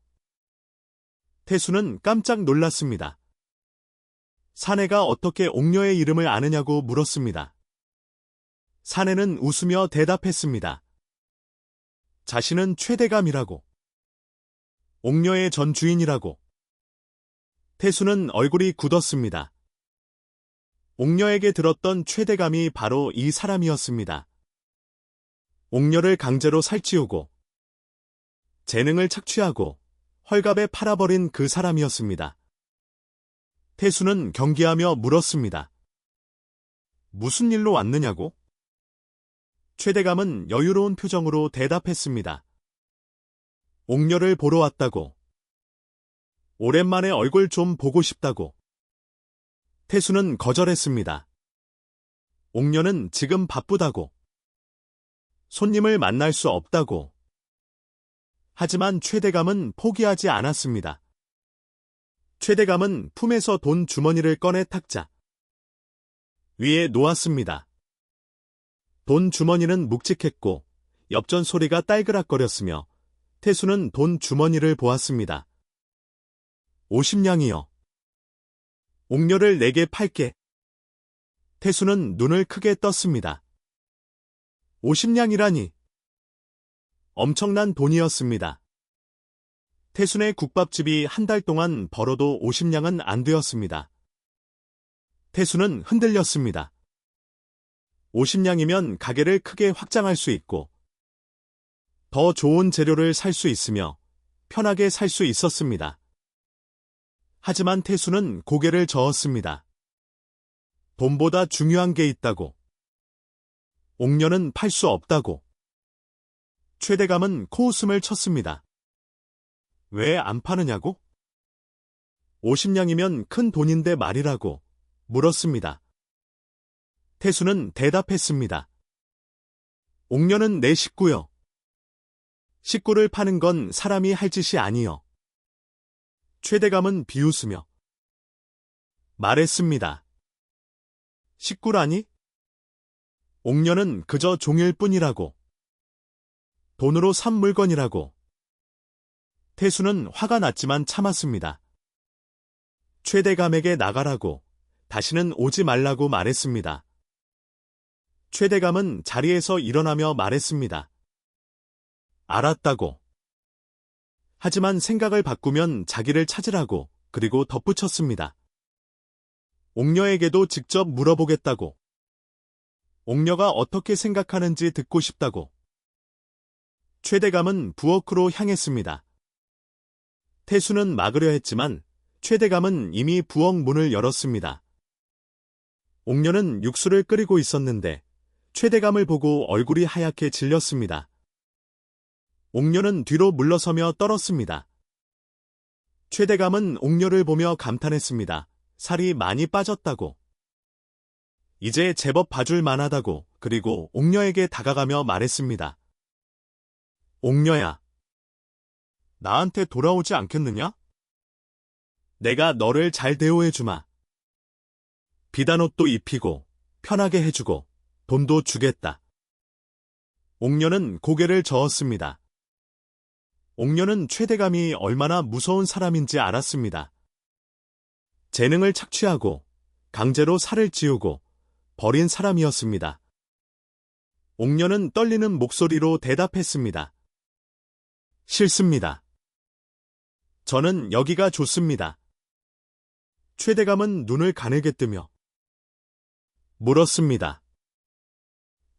태수는 깜짝 놀랐습니다. 사내가 어떻게 옥녀의 이름을 아느냐고 물었습니다. 사내는 웃으며 대답했습니다. 자신은 최대감이라고. 옥녀의 전 주인이라고. 태수는 얼굴이 굳었습니다. 옥녀에게 들었던 최대감이 바로 이 사람이었습니다. 옥녀를 강제로 살찌우고 재능을 착취하고 헐값에 팔아버린 그 사람이었습니다. 태수는 경계하며 물었습니다. 무슨 일로 왔느냐고? 최대감은 여유로운 표정으로 대답했습니다. 옥녀를 보러 왔다고. 오랜만에 얼굴 좀 보고 싶다고. 태수는 거절했습니다. 옥녀는 지금 바쁘다고. 손님을 만날 수 없다고. 하지만 최대감은 포기하지 않았습니다. 최대감은 품에서 돈 주머니를 꺼내 탁자 위에 놓았습니다. 돈 주머니는 묵직했고 엽전 소리가 딸그락거렸으며 태수는 돈 주머니를 보았습니다. 50냥이요. 옥녀를 내게 팔게. 태수는 눈을 크게 떴습니다. 50냥이라니. 엄청난 돈이었습니다. 태순의 국밥집이 한 달 동안 벌어도 50냥은 안 되었습니다. 태수는 흔들렸습니다. 50냥이면 가게를 크게 확장할 수 있고 더 좋은 재료를 살 수 있으며 편하게 살 수 있었습니다. 하지만 태수는 고개를 저었습니다. 돈보다 중요한 게 있다고. 옥녀는 팔 수 없다고. 최대감은 코웃음을 쳤습니다. 왜 안 파느냐고? 50냥이면 큰 돈인데 말이라고 물었습니다. 태수는 대답했습니다. 옥녀는 내 식구요. 식구를 파는 건 사람이 할 짓이 아니요. 최대감은 비웃으며 말했습니다. 식구라니? 옥녀는 그저 종일 뿐이라고. 돈으로 산 물건이라고. 태수는 화가 났지만 참았습니다. 최대감에게 나가라고, 다시는 오지 말라고 말했습니다. 최대감은 자리에서 일어나며 말했습니다. 알았다고. 하지만 생각을 바꾸면 자기를 찾으라고, 그리고 덧붙였습니다. 옥녀에게도 직접 물어보겠다고. 옥녀가 어떻게 생각하는지 듣고 싶다고. 최대감은 부엌으로 향했습니다. 태수는 막으려 했지만 최대감은 이미 부엌 문을 열었습니다. 옥녀는 육수를 끓이고 있었는데 최대감을 보고 얼굴이 하얗게 질렸습니다. 옥녀는 뒤로 물러서며 떨었습니다. 최대감은 옥녀를 보며 감탄했습니다. 살이 많이 빠졌다고. 이제 제법 봐줄 만하다고. 그리고 옥녀에게 다가가며 말했습니다. 옥녀야, 나한테 돌아오지 않겠느냐? 내가 너를 잘 대우해주마. 비단 옷도 입히고 편하게 해주고 돈도 주겠다. 옥녀는 고개를 저었습니다. 옥녀는 최대감이 얼마나 무서운 사람인지 알았습니다. 재능을 착취하고 강제로 살을 찌우고 버린 사람이었습니다. 옥녀는 떨리는 목소리로 대답했습니다. 싫습니다. 저는 여기가 좋습니다. 최대감은 눈을 가늘게 뜨며 물었습니다.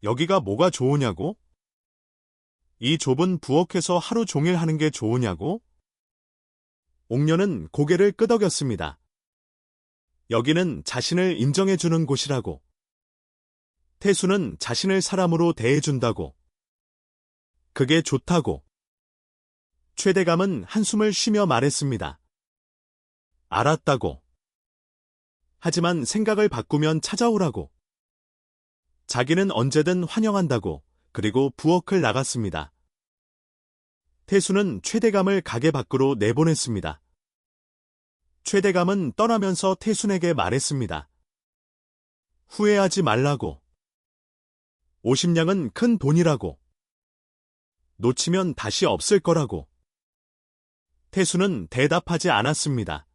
여기가 뭐가 좋으냐고? 이 좁은 부엌에서 하루 종일 하는 게 좋으냐고? 옥녀는 고개를 끄덕였습니다. 여기는 자신을 인정해주는 곳이라고. 태수는 자신을 사람으로 대해준다고. 그게 좋다고. 최대감은 한숨을 쉬며 말했습니다. 알았다고. 하지만 생각을 바꾸면 찾아오라고. 자기는 언제든 환영한다고. 그리고 부엌을 나갔습니다. 태수는 최대감을 가게 밖으로 내보냈습니다. 최대감은 떠나면서 태순에게 말했습니다. 후회하지 말라고. 50냥은 큰 돈이라고. 놓치면 다시 없을 거라고. 태수는 대답하지 않았습니다.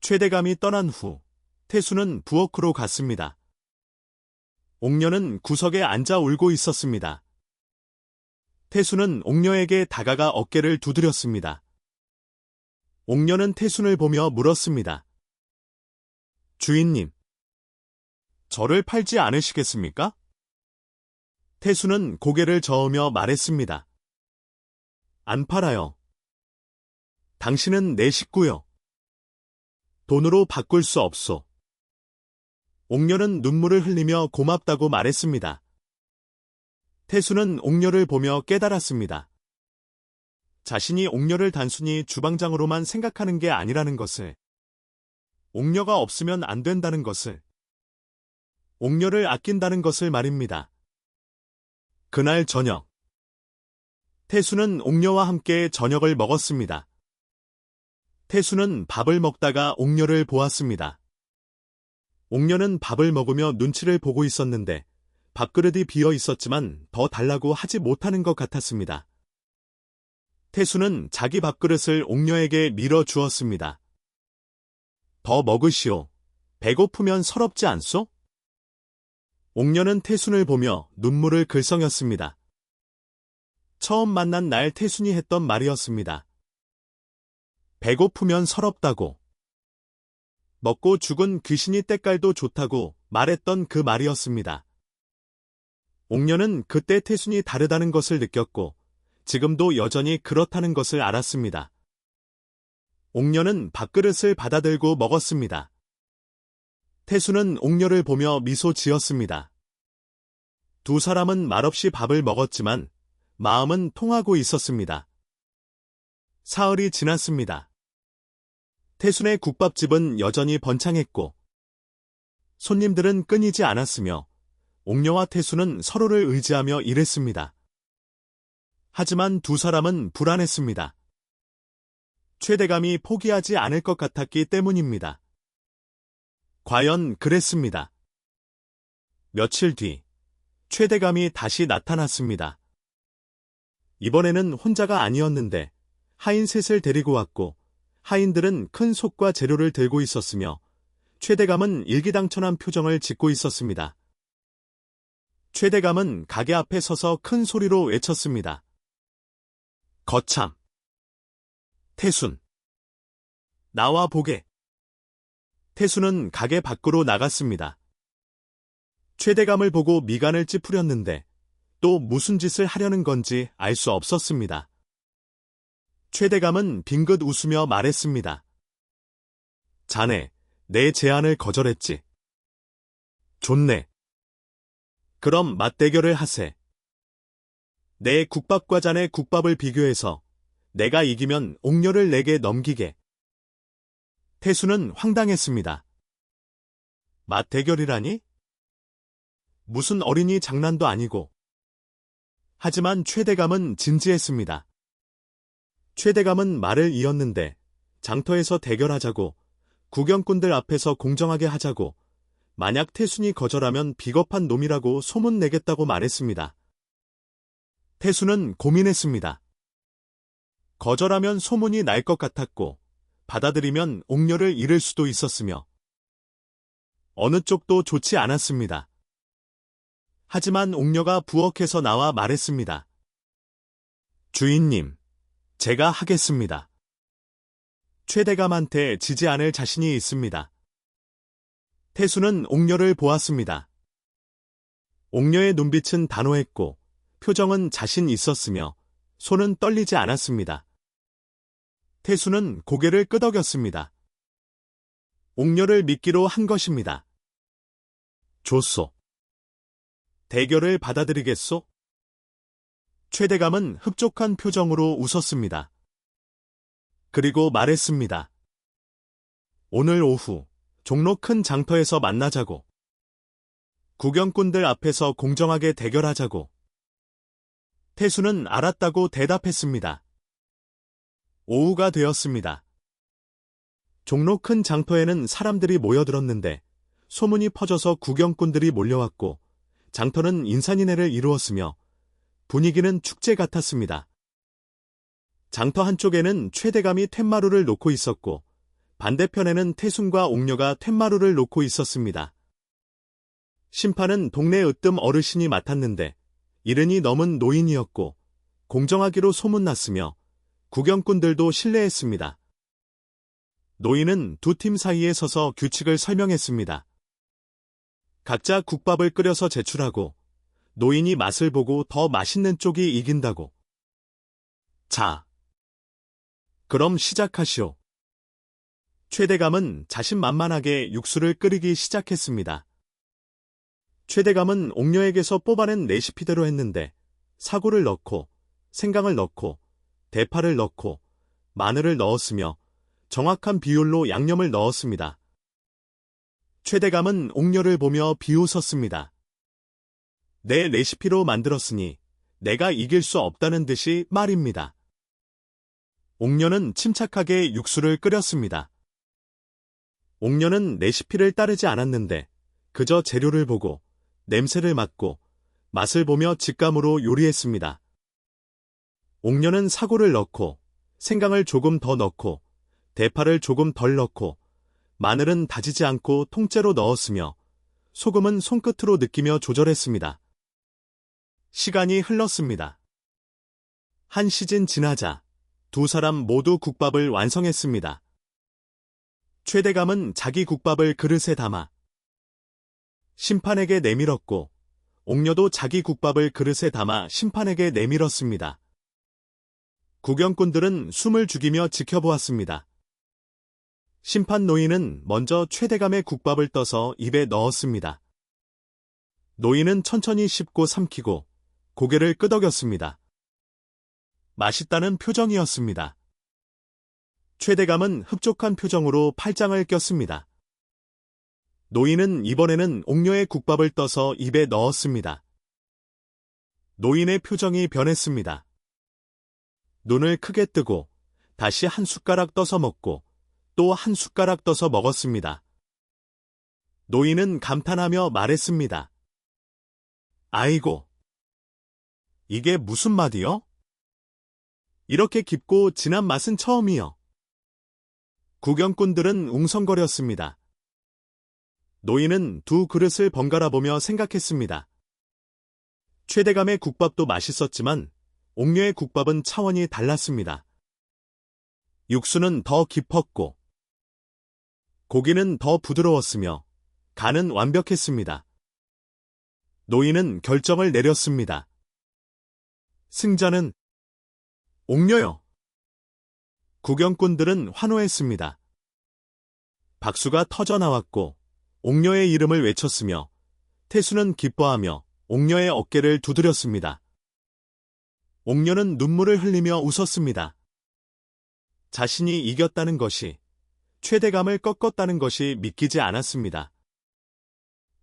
최대감이 떠난 후 태수는 부엌으로 갔습니다. 옥녀는 구석에 앉아 울고 있었습니다. 태수는 옥녀에게 다가가 어깨를 두드렸습니다. 옥녀는 태순을 보며 물었습니다. 주인님, 저를 팔지 않으시겠습니까? 태수는 고개를 저으며 말했습니다. 안 팔아요. 당신은 내 식구요. 돈으로 바꿀 수 없소. 옥녀는 눈물을 흘리며 고맙다고 말했습니다. 태수는 옥녀를 보며 깨달았습니다. 자신이 옥녀를 단순히 주방장으로만 생각하는 게 아니라는 것을, 옥녀가 없으면 안 된다는 것을, 옥녀를 아낀다는 것을 말입니다. 그날 저녁, 태수는 옥녀와 함께 저녁을 먹었습니다. 태수는 밥을 먹다가 옥녀를 보았습니다. 옥녀는 밥을 먹으며 눈치를 보고 있었는데 밥그릇이 비어 있었지만 더 달라고 하지 못하는 것 같았습니다. 태수는 자기 밥그릇을 옥녀에게 밀어 주었습니다. 더 먹으시오. 배고프면 서럽지 않소? 옥녀는 태순을 보며 눈물을 글썽였습니다. 처음 만난 날 태순이 했던 말이었습니다. 배고프면 서럽다고. 먹고 죽은 귀신이 때깔도 좋다고 말했던 그 말이었습니다. 옥녀는 그때 태순이 다르다는 것을 느꼈고 지금도 여전히 그렇다는 것을 알았습니다. 옥녀는 밥그릇을 받아들고 먹었습니다. 태순은 옥녀를 보며 미소 지었습니다. 두 사람은 말없이 밥을 먹었지만 마음은 통하고 있었습니다. 사흘이 지났습니다. 태순의 국밥집은 여전히 번창했고 손님들은 끊이지 않았으며 옥녀와 태순은 서로를 의지하며 일했습니다. 하지만 두 사람은 불안했습니다. 최대감이 포기하지 않을 것 같았기 때문입니다. 과연 그랬습니다. 며칠 뒤 최대감이 다시 나타났습니다. 이번에는 혼자가 아니었는데 하인 셋을 데리고 왔고 하인들은 큰 솥과 재료를 들고 있었으며 최대감은 일기당천한 표정을 짓고 있었습니다. 최대감은 가게 앞에 서서 큰 소리로 외쳤습니다. 거참! 태순! 나와 보게! 태순은 가게 밖으로 나갔습니다. 최대감을 보고 미간을 찌푸렸는데 또 무슨 짓을 하려는 건지 알 수 없었습니다. 최대감은 빙긋 웃으며 말했습니다. 자네, 내 제안을 거절했지. 좋네. 그럼 맞대결을 하세. 내 국밥과 자네 국밥을 비교해서 내가 이기면 옥녀를 내게 넘기게. 태순은 황당했습니다. 맞대결이라니? 무슨 어린이 장난도 아니고. 하지만 최대감은 진지했습니다. 최대감은 말을 이었는데 장터에서 대결하자고, 구경꾼들 앞에서 공정하게 하자고, 만약 태순이 거절하면 비겁한 놈이라고 소문내겠다고 말했습니다. 태순은 고민했습니다. 거절하면 소문이 날 것 같았고 받아들이면 옥녀를 잃을 수도 있었으며 어느 쪽도 좋지 않았습니다. 하지만 옥녀가 부엌에서 나와 말했습니다. 주인님, 제가 하겠습니다. 최대감한테 지지 않을 자신이 있습니다. 태순은 옥녀를 보았습니다. 옥녀의 눈빛은 단호했고 표정은 자신 있었으며 손은 떨리지 않았습니다. 태순은 고개를 끄덕였습니다. 옥녀를 믿기로 한 것입니다. 좋소. 대결을 받아들이겠소? 최대감은 흡족한 표정으로 웃었습니다. 그리고 말했습니다. 오늘 오후 종로 큰 장터에서 만나자고. 구경꾼들 앞에서 공정하게 대결하자고. 태순은 알았다고 대답했습니다. 오후가 되었습니다. 종로 큰 장터에는 사람들이 모여들었는데 소문이 퍼져서 구경꾼들이 몰려왔고 장터는 인산인해를 이루었으며 분위기는 축제 같았습니다. 장터 한쪽에는 최대감이 툇마루를 놓고 있었고 반대편에는 태순과 옥녀가 툇마루를 놓고 있었습니다. 심판은 동네 으뜸 어르신이 맡았는데 이른이 넘은 노인이었고 공정하기로 소문났으며 구경꾼들도 신뢰했습니다. 노인은 두 팀 사이에 서서 규칙을 설명했습니다. 각자 국밥을 끓여서 제출하고 노인이 맛을 보고 더 맛있는 쪽이 이긴다고. 자, 그럼 시작하시오. 최대감은 자신만만하게 육수를 끓이기 시작했습니다. 최대감은 옥녀에게서 뽑아낸 레시피대로 했는데 사고를 넣고 생강을 넣고 대파를 넣고 마늘을 넣었으며 정확한 비율로 양념을 넣었습니다. 최대감은 옥녀를 보며 비웃었습니다. 내 레시피로 만들었으니 내가 이길 수 없다는 듯이 말입니다. 옥녀는 침착하게 육수를 끓였습니다. 옥녀는 레시피를 따르지 않았는데 그저 재료를 보고 냄새를 맡고 맛을 보며 직감으로 요리했습니다. 옥녀는 사고를 넣고 생강을 조금 더 넣고 대파를 조금 덜 넣고 마늘은 다지지 않고 통째로 넣었으며 소금은 손끝으로 느끼며 조절했습니다. 시간이 흘렀습니다. 한 시즌 지나자 두 사람 모두 국밥을 완성했습니다. 최대감은 자기 국밥을 그릇에 담아 심판에게 내밀었고 옥녀도 자기 국밥을 그릇에 담아 심판에게 내밀었습니다. 구경꾼들은 숨을 죽이며 지켜보았습니다. 심판 노인은 먼저 최대감의 국밥을 떠서 입에 넣었습니다. 노인은 천천히 씹고 삼키고 고개를 끄덕였습니다. 맛있다는 표정이었습니다. 최대감은 흡족한 표정으로 팔짱을 꼈습니다. 노인은 이번에는 옥녀의 국밥을 떠서 입에 넣었습니다. 노인의 표정이 변했습니다. 눈을 크게 뜨고 다시 한 숟가락 떠서 먹고 또 한 숟가락 떠서 먹었습니다. 노인은 감탄하며 말했습니다. 아이고, 이게 무슨 맛이요? 이렇게 깊고 진한 맛은 처음이요. 구경꾼들은 웅성거렸습니다. 노인은 두 그릇을 번갈아 보며 생각했습니다. 최대감의 국밥도 맛있었지만 옥녀의 국밥은 차원이 달랐습니다. 육수는 더 깊었고 고기는 더 부드러웠으며 간은 완벽했습니다. 노인은 결정을 내렸습니다. 승자는 옥녀요. 구경꾼들은 환호했습니다. 박수가 터져나왔고 옥녀의 이름을 외쳤으며 태수는 기뻐하며 옥녀의 어깨를 두드렸습니다. 옥녀는 눈물을 흘리며 웃었습니다. 자신이 이겼다는 것이, 최대감을 꺾었다는 것이 믿기지 않았습니다.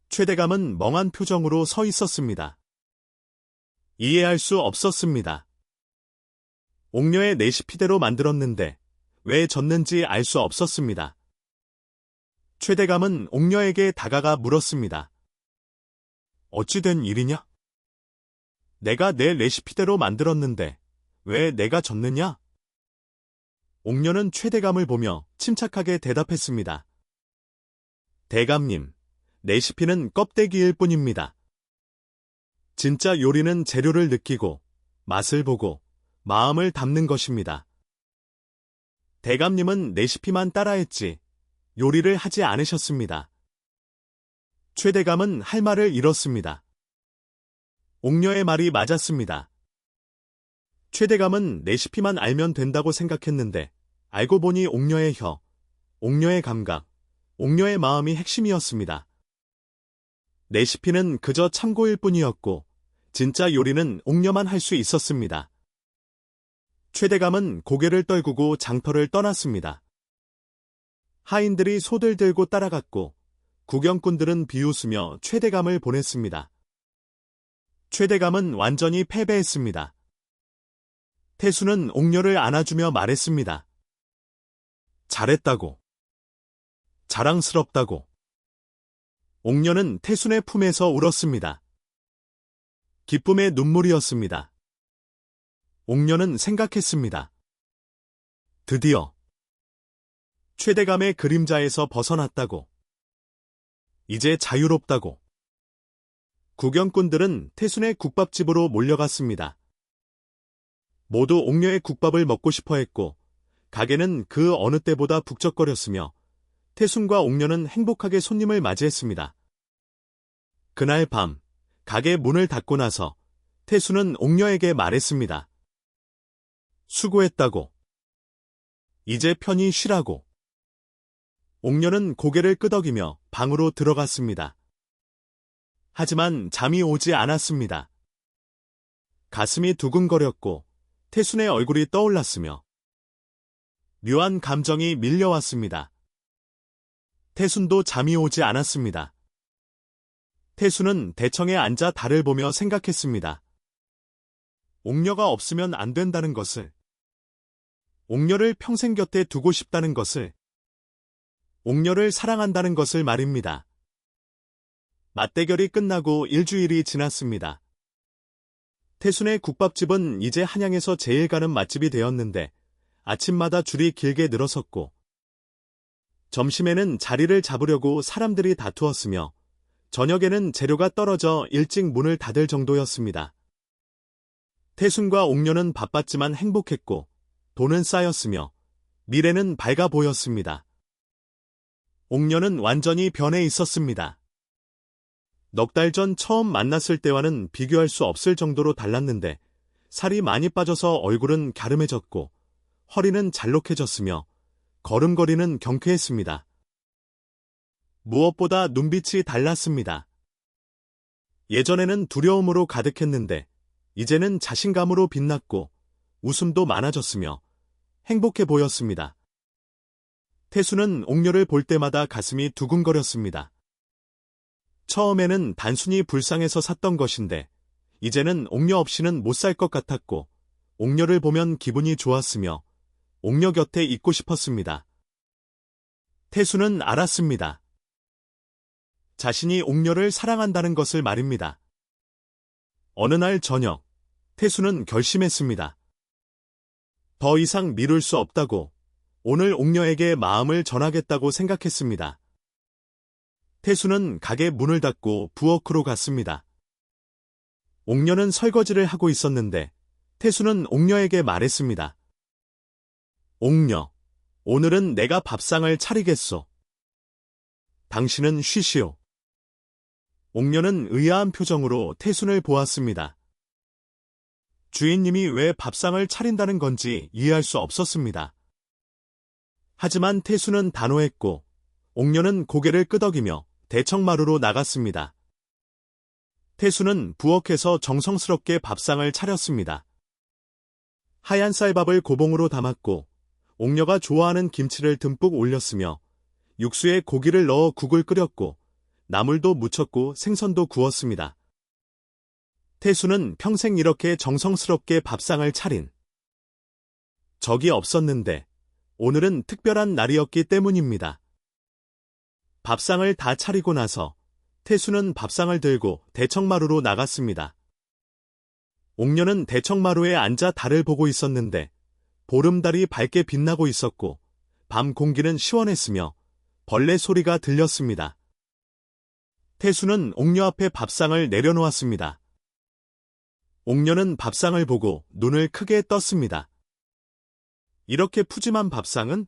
최대감은 멍한 표정으로 서 있었습니다. 이해할 수 없었습니다. 옥녀의 레시피대로 만들었는데 왜 졌는지 알 수 없었습니다. 최대감은 옥녀에게 다가가 물었습니다. 어찌 된 일이냐? 내가 내 레시피대로 만들었는데 왜 내가 졌느냐? 옥녀는 최대감을 보며 침착하게 대답했습니다. 대감님, 레시피는 껍데기일 뿐입니다. 진짜 요리는 재료를 느끼고 맛을 보고 마음을 담는 것입니다. 대감님은 레시피만 따라했지 요리를 하지 않으셨습니다. 최대감은 할 말을 잃었습니다. 옥녀의 말이 맞았습니다. 최대감은 레시피만 알면 된다고 생각했는데 알고 보니 옥녀의 혀, 옥녀의 감각, 옥녀의 마음이 핵심이었습니다. 레시피는 그저 참고일 뿐이었고 진짜 요리는 옥녀만 할 수 있었습니다. 최대감은 고개를 떨구고 장터를 떠났습니다. 하인들이 소들 들고 따라갔고 구경꾼들은 비웃으며 최대감을 보냈습니다. 최대감은 완전히 패배했습니다. 태수는 옥녀를 안아주며 말했습니다. 잘했다고. 자랑스럽다고. 옥녀는 태순의 품에서 울었습니다. 기쁨의 눈물이었습니다. 옥녀는 생각했습니다. 드디어 최대감의 그림자에서 벗어났다고. 이제 자유롭다고. 구경꾼들은 태순의 국밥집으로 몰려갔습니다. 모두 옥녀의 국밥을 먹고 싶어 했고 가게는 그 어느 때보다 북적거렸으며 태순과 옥녀는 행복하게 손님을 맞이했습니다. 그날 밤 가게 문을 닫고 나서 태순은 옥녀에게 말했습니다. 수고했다고. 이제 편히 쉬라고. 옥녀는 고개를 끄덕이며 방으로 들어갔습니다. 하지만 잠이 오지 않았습니다. 가슴이 두근거렸고 태순의 얼굴이 떠올랐으며 묘한 감정이 밀려왔습니다. 태순도 잠이 오지 않았습니다. 태순은 대청에 앉아 달을 보며 생각했습니다. 옥녀가 없으면 안 된다는 것을, 옥녀를 평생 곁에 두고 싶다는 것을, 옥녀를 사랑한다는 것을 말입니다. 맞대결이 끝나고 일주일이 지났습니다. 태순의 국밥집은 이제 한양에서 제일 가는 맛집이 되었는데 아침마다 줄이 길게 늘어섰고 점심에는 자리를 잡으려고 사람들이 다투었으며 저녁에는 재료가 떨어져 일찍 문을 닫을 정도였습니다. 태순과 옥녀는 바빴지만 행복했고 돈은 쌓였으며 미래는 밝아 보였습니다. 옥녀는 완전히 변해 있었습니다. 넉 달 전 처음 만났을 때와는 비교할 수 없을 정도로 달랐는데 살이 많이 빠져서 얼굴은 갸름해졌고 허리는 잘록해졌으며 걸음걸이는 경쾌했습니다. 무엇보다 눈빛이 달랐습니다. 예전에는 두려움으로 가득했는데 이제는 자신감으로 빛났고 웃음도 많아졌으며 행복해 보였습니다. 태수는 옥녀를 볼 때마다 가슴이 두근거렸습니다. 처음에는 단순히 불쌍해서 샀던 것인데 이제는 옥녀 없이는 못 살 것 같았고 옥녀를 보면 기분이 좋았으며 옥녀 곁에 있고 싶었습니다. 태수는 알았습니다. 자신이 옥녀를 사랑한다는 것을 말입니다. 어느 날 저녁, 태수는 결심했습니다. 더 이상 미룰 수 없다고 오늘 옥녀에게 마음을 전하겠다고 생각했습니다. 태수는 가게 문을 닫고 부엌으로 갔습니다. 옥녀는 설거지를 하고 있었는데 태수는 옥녀에게 말했습니다. 옥녀, 오늘은 내가 밥상을 차리겠소. 당신은 쉬시오. 옥녀는 의아한 표정으로 태순을 보았습니다. 주인님이 왜 밥상을 차린다는 건지 이해할 수 없었습니다. 하지만 태수는 단호했고 옥녀는 고개를 끄덕이며 대청마루로 나갔습니다. 태수는 부엌에서 정성스럽게 밥상을 차렸습니다. 하얀 쌀밥을 고봉으로 담았고 옥녀가 좋아하는 김치를 듬뿍 올렸으며 육수에 고기를 넣어 국을 끓였고 나물도 무쳤고 생선도 구웠습니다. 태수는 평생 이렇게 정성스럽게 밥상을 차린 적이 없었는데 오늘은 특별한 날이었기 때문입니다. 밥상을 다 차리고 나서 태수는 밥상을 들고 대청마루로 나갔습니다. 옥녀는 대청마루에 앉아 달을 보고 있었는데 보름달이 밝게 빛나고 있었고 밤 공기는 시원했으며 벌레 소리가 들렸습니다. 태수는 옥녀 앞에 밥상을 내려놓았습니다. 옥녀는 밥상을 보고 눈을 크게 떴습니다. 이렇게 푸짐한 밥상은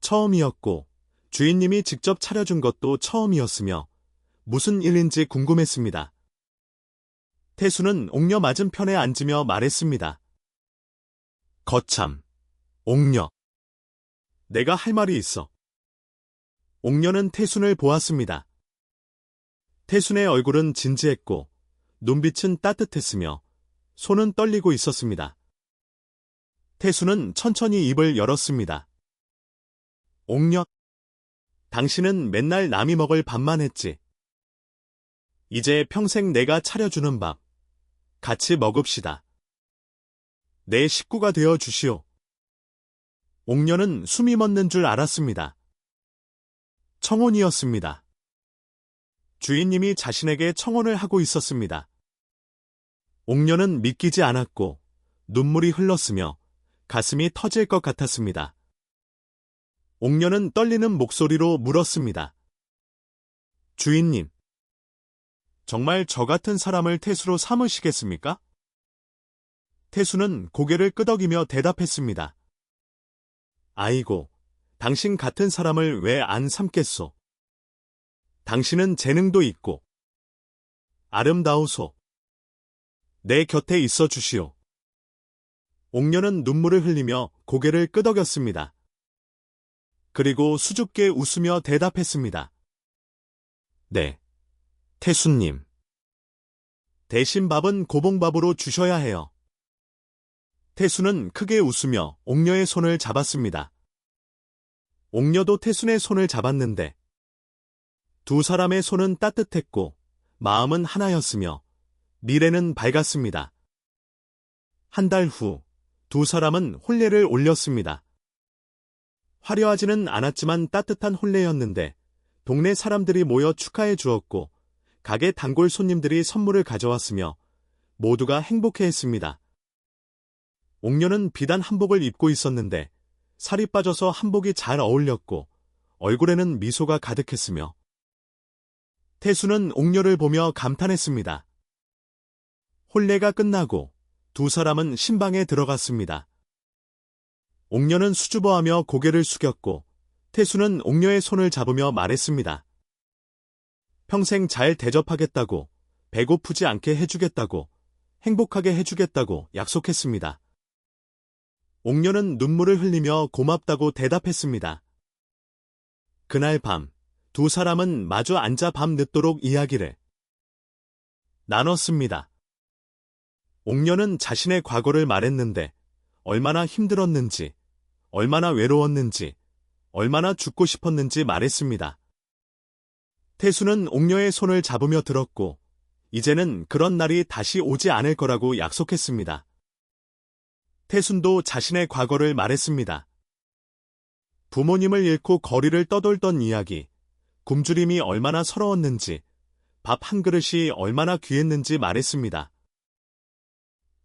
처음이었고 주인님이 직접 차려준 것도 처음이었으며 무슨 일인지 궁금했습니다. 태수는 옥녀 맞은편에 앉으며 말했습니다. 거참, 옥녀. 내가 할 말이 있어. 옥녀는 태순을 보았습니다. 태순의 얼굴은 진지했고 눈빛은 따뜻했으며 손은 떨리고 있었습니다. 태순은 천천히 입을 열었습니다. 옥녀, 당신은 맨날 남이 먹을 밥만 했지. 이제 평생 내가 차려주는 밥, 같이 먹읍시다. 내 식구가 되어 주시오. 옥녀는 숨이 멎는 줄 알았습니다. 청혼이었습니다. 주인님이 자신에게 청혼을 하고 있었습니다. 옥녀는 믿기지 않았고 눈물이 흘렀으며 가슴이 터질 것 같았습니다. 옥녀는 떨리는 목소리로 물었습니다. 주인님, 정말 저 같은 사람을 태수로 삼으시겠습니까? 태수는 고개를 끄덕이며 대답했습니다. 아이고, 당신 같은 사람을 왜 안 삼겠소? 당신은 재능도 있고 아름다우소. 내 곁에 있어 주시오. 옥녀는 눈물을 흘리며 고개를 끄덕였습니다. 그리고 수줍게 웃으며 대답했습니다. 네, 태수님. 대신 밥은 고봉밥으로 주셔야 해요. 태수는 크게 웃으며 옥녀의 손을 잡았습니다. 옥녀도 태순의 손을 잡았는데 두 사람의 손은 따뜻했고 마음은 하나였으며 미래는 밝았습니다. 한 달 후 두 사람은 혼례를 올렸습니다. 화려하지는 않았지만 따뜻한 혼례였는데 동네 사람들이 모여 축하해 주었고 가게 단골 손님들이 선물을 가져왔으며 모두가 행복해했습니다. 옥녀는 비단 한복을 입고 있었는데 살이 빠져서 한복이 잘 어울렸고 얼굴에는 미소가 가득했으며 태수는 옥녀를 보며 감탄했습니다. 혼례가 끝나고 두 사람은 신방에 들어갔습니다. 옥녀는 수줍어하며 고개를 숙였고 태수는 옥녀의 손을 잡으며 말했습니다. 평생 잘 대접하겠다고, 배고프지 않게 해주겠다고, 행복하게 해주겠다고 약속했습니다. 옥녀는 눈물을 흘리며 고맙다고 대답했습니다. 그날 밤, 두 사람은 마주 앉아 밤 늦도록 이야기를 나눴습니다. 옥녀는 자신의 과거를 말했는데 얼마나 힘들었는지, 얼마나 외로웠는지, 얼마나 죽고 싶었는지 말했습니다. 태수는 옥녀의 손을 잡으며 들었고 이제는 그런 날이 다시 오지 않을 거라고 약속했습니다. 태순도 자신의 과거를 말했습니다. 부모님을 잃고 거리를 떠돌던 이야기, 굶주림이 얼마나 서러웠는지, 밥 한 그릇이 얼마나 귀했는지 말했습니다.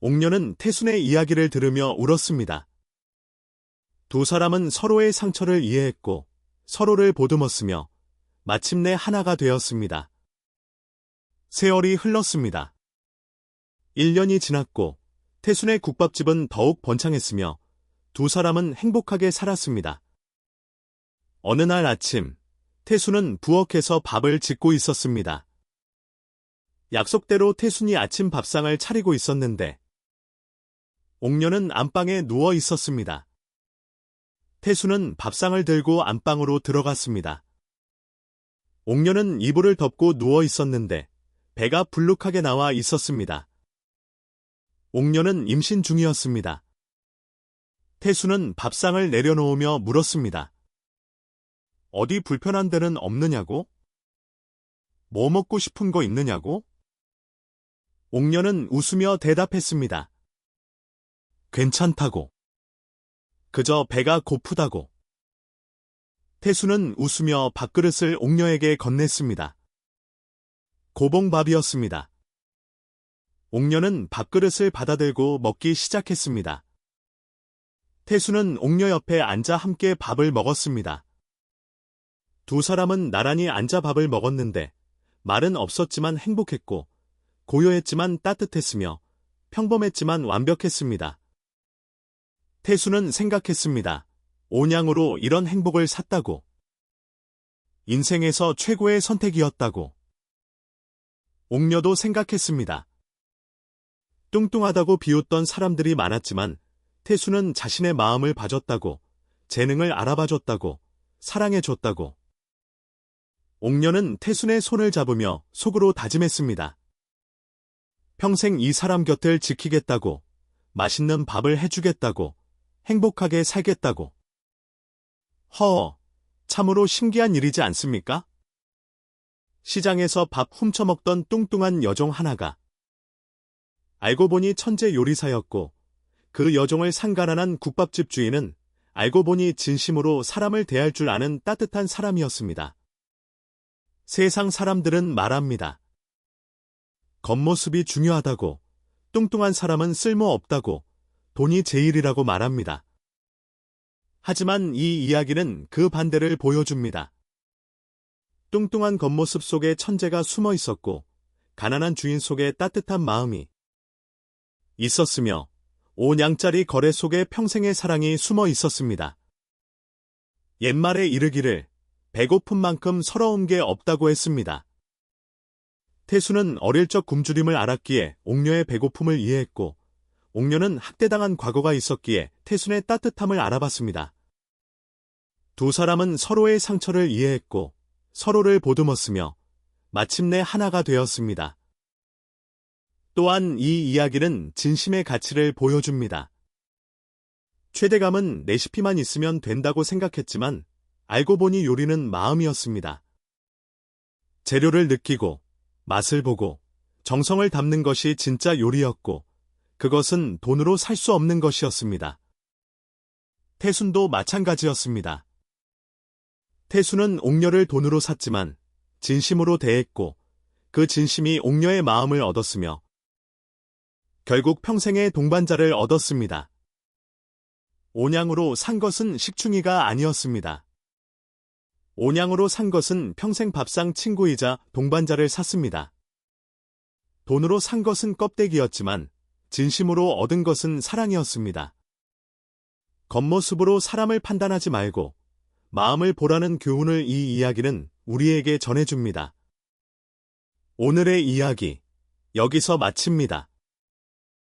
옥녀는 태순의 이야기를 들으며 울었습니다. 두 사람은 서로의 상처를 이해했고 서로를 보듬었으며 마침내 하나가 되었습니다. 세월이 흘렀습니다. 1년이 지났고 태순의 국밥집은 더욱 번창했으며 두 사람은 행복하게 살았습니다. 어느 날 아침, 태순은 부엌에서 밥을 짓고 있었습니다. 약속대로 태순이 아침 밥상을 차리고 있었는데 옥녀는 안방에 누워 있었습니다. 태순은 밥상을 들고 안방으로 들어갔습니다. 옥녀는 이불을 덮고 누워 있었는데 배가 불룩하게 나와 있었습니다. 옥녀는 임신 중이었습니다. 태순은 밥상을 내려놓으며 물었습니다. 어디 불편한 데는 없느냐고? 뭐 먹고 싶은 거 있느냐고? 옥녀는 웃으며 대답했습니다. 괜찮다고. 그저 배가 고프다고. 태순은 웃으며 밥그릇을 옥녀에게 건넸습니다. 고봉밥이었습니다. 옥녀는 밥그릇을 받아들고 먹기 시작했습니다. 태순은 옥녀 옆에 앉아 함께 밥을 먹었습니다. 두 사람은 나란히 앉아 밥을 먹었는데 말은 없었지만 행복했고 고요했지만 따뜻했으며 평범했지만 완벽했습니다. 태순은 생각했습니다. 온양으로 이런 행복을 샀다고. 인생에서 최고의 선택이었다고. 옥녀도 생각했습니다. 뚱뚱하다고 비웃던 사람들이 많았지만 태순은 자신의 마음을 봐줬다고, 재능을 알아봐줬다고, 사랑해줬다고. 옥녀는 태순의 손을 잡으며 속으로 다짐했습니다. 평생 이 사람 곁을 지키겠다고, 맛있는 밥을 해주겠다고, 행복하게 살겠다고. 참으로 신기한 일이지 않습니까? 시장에서 밥 훔쳐먹던 뚱뚱한 여종 하나가 알고 보니 천재 요리사였고 그 여종을 산 가난한 국밥집 주인은 알고 보니 진심으로 사람을 대할 줄 아는 따뜻한 사람이었습니다. 세상 사람들은 말합니다. 겉모습이 중요하다고, 뚱뚱한 사람은 쓸모없다고, 돈이 제일이라고 말합니다. 하지만 이 이야기는 그 반대를 보여줍니다. 뚱뚱한 겉모습 속에 천재가 숨어 있었고 가난한 주인 속에 따뜻한 마음이 있었으며 온양짜리 거래 속에 평생의 사랑이 숨어 있었습니다. 옛말에 이르기를 배고픈 만큼 서러운 게 없다고 했습니다. 태순은 어릴 적 굶주림을 알았기에 옥녀의 배고픔을 이해했고 옥녀는 학대당한 과거가 있었기에 태순의 따뜻함을 알아봤습니다. 두 사람은 서로의 상처를 이해했고 서로를 보듬었으며 마침내 하나가 되었습니다. 또한 이 이야기는 진심의 가치를 보여줍니다. 최대감은 레시피만 있으면 된다고 생각했지만 알고 보니 요리는 마음이었습니다. 재료를 느끼고 맛을 보고 정성을 담는 것이 진짜 요리였고 그것은 돈으로 살 수 없는 것이었습니다. 태순도 마찬가지였습니다. 태순은 옥녀를 돈으로 샀지만 진심으로 대했고 그 진심이 옥녀의 마음을 얻었으며 결국 평생의 동반자를 얻었습니다. 온양으로 산 것은 식충이가 아니었습니다. 온양으로 산 것은 평생 밥상 친구이자 동반자를 샀습니다. 돈으로 산 것은 껍데기였지만 진심으로 얻은 것은 사랑이었습니다. 겉모습으로 사람을 판단하지 말고 마음을 보라는 교훈을 이 이야기는 우리에게 전해줍니다. 오늘의 이야기 여기서 마칩니다.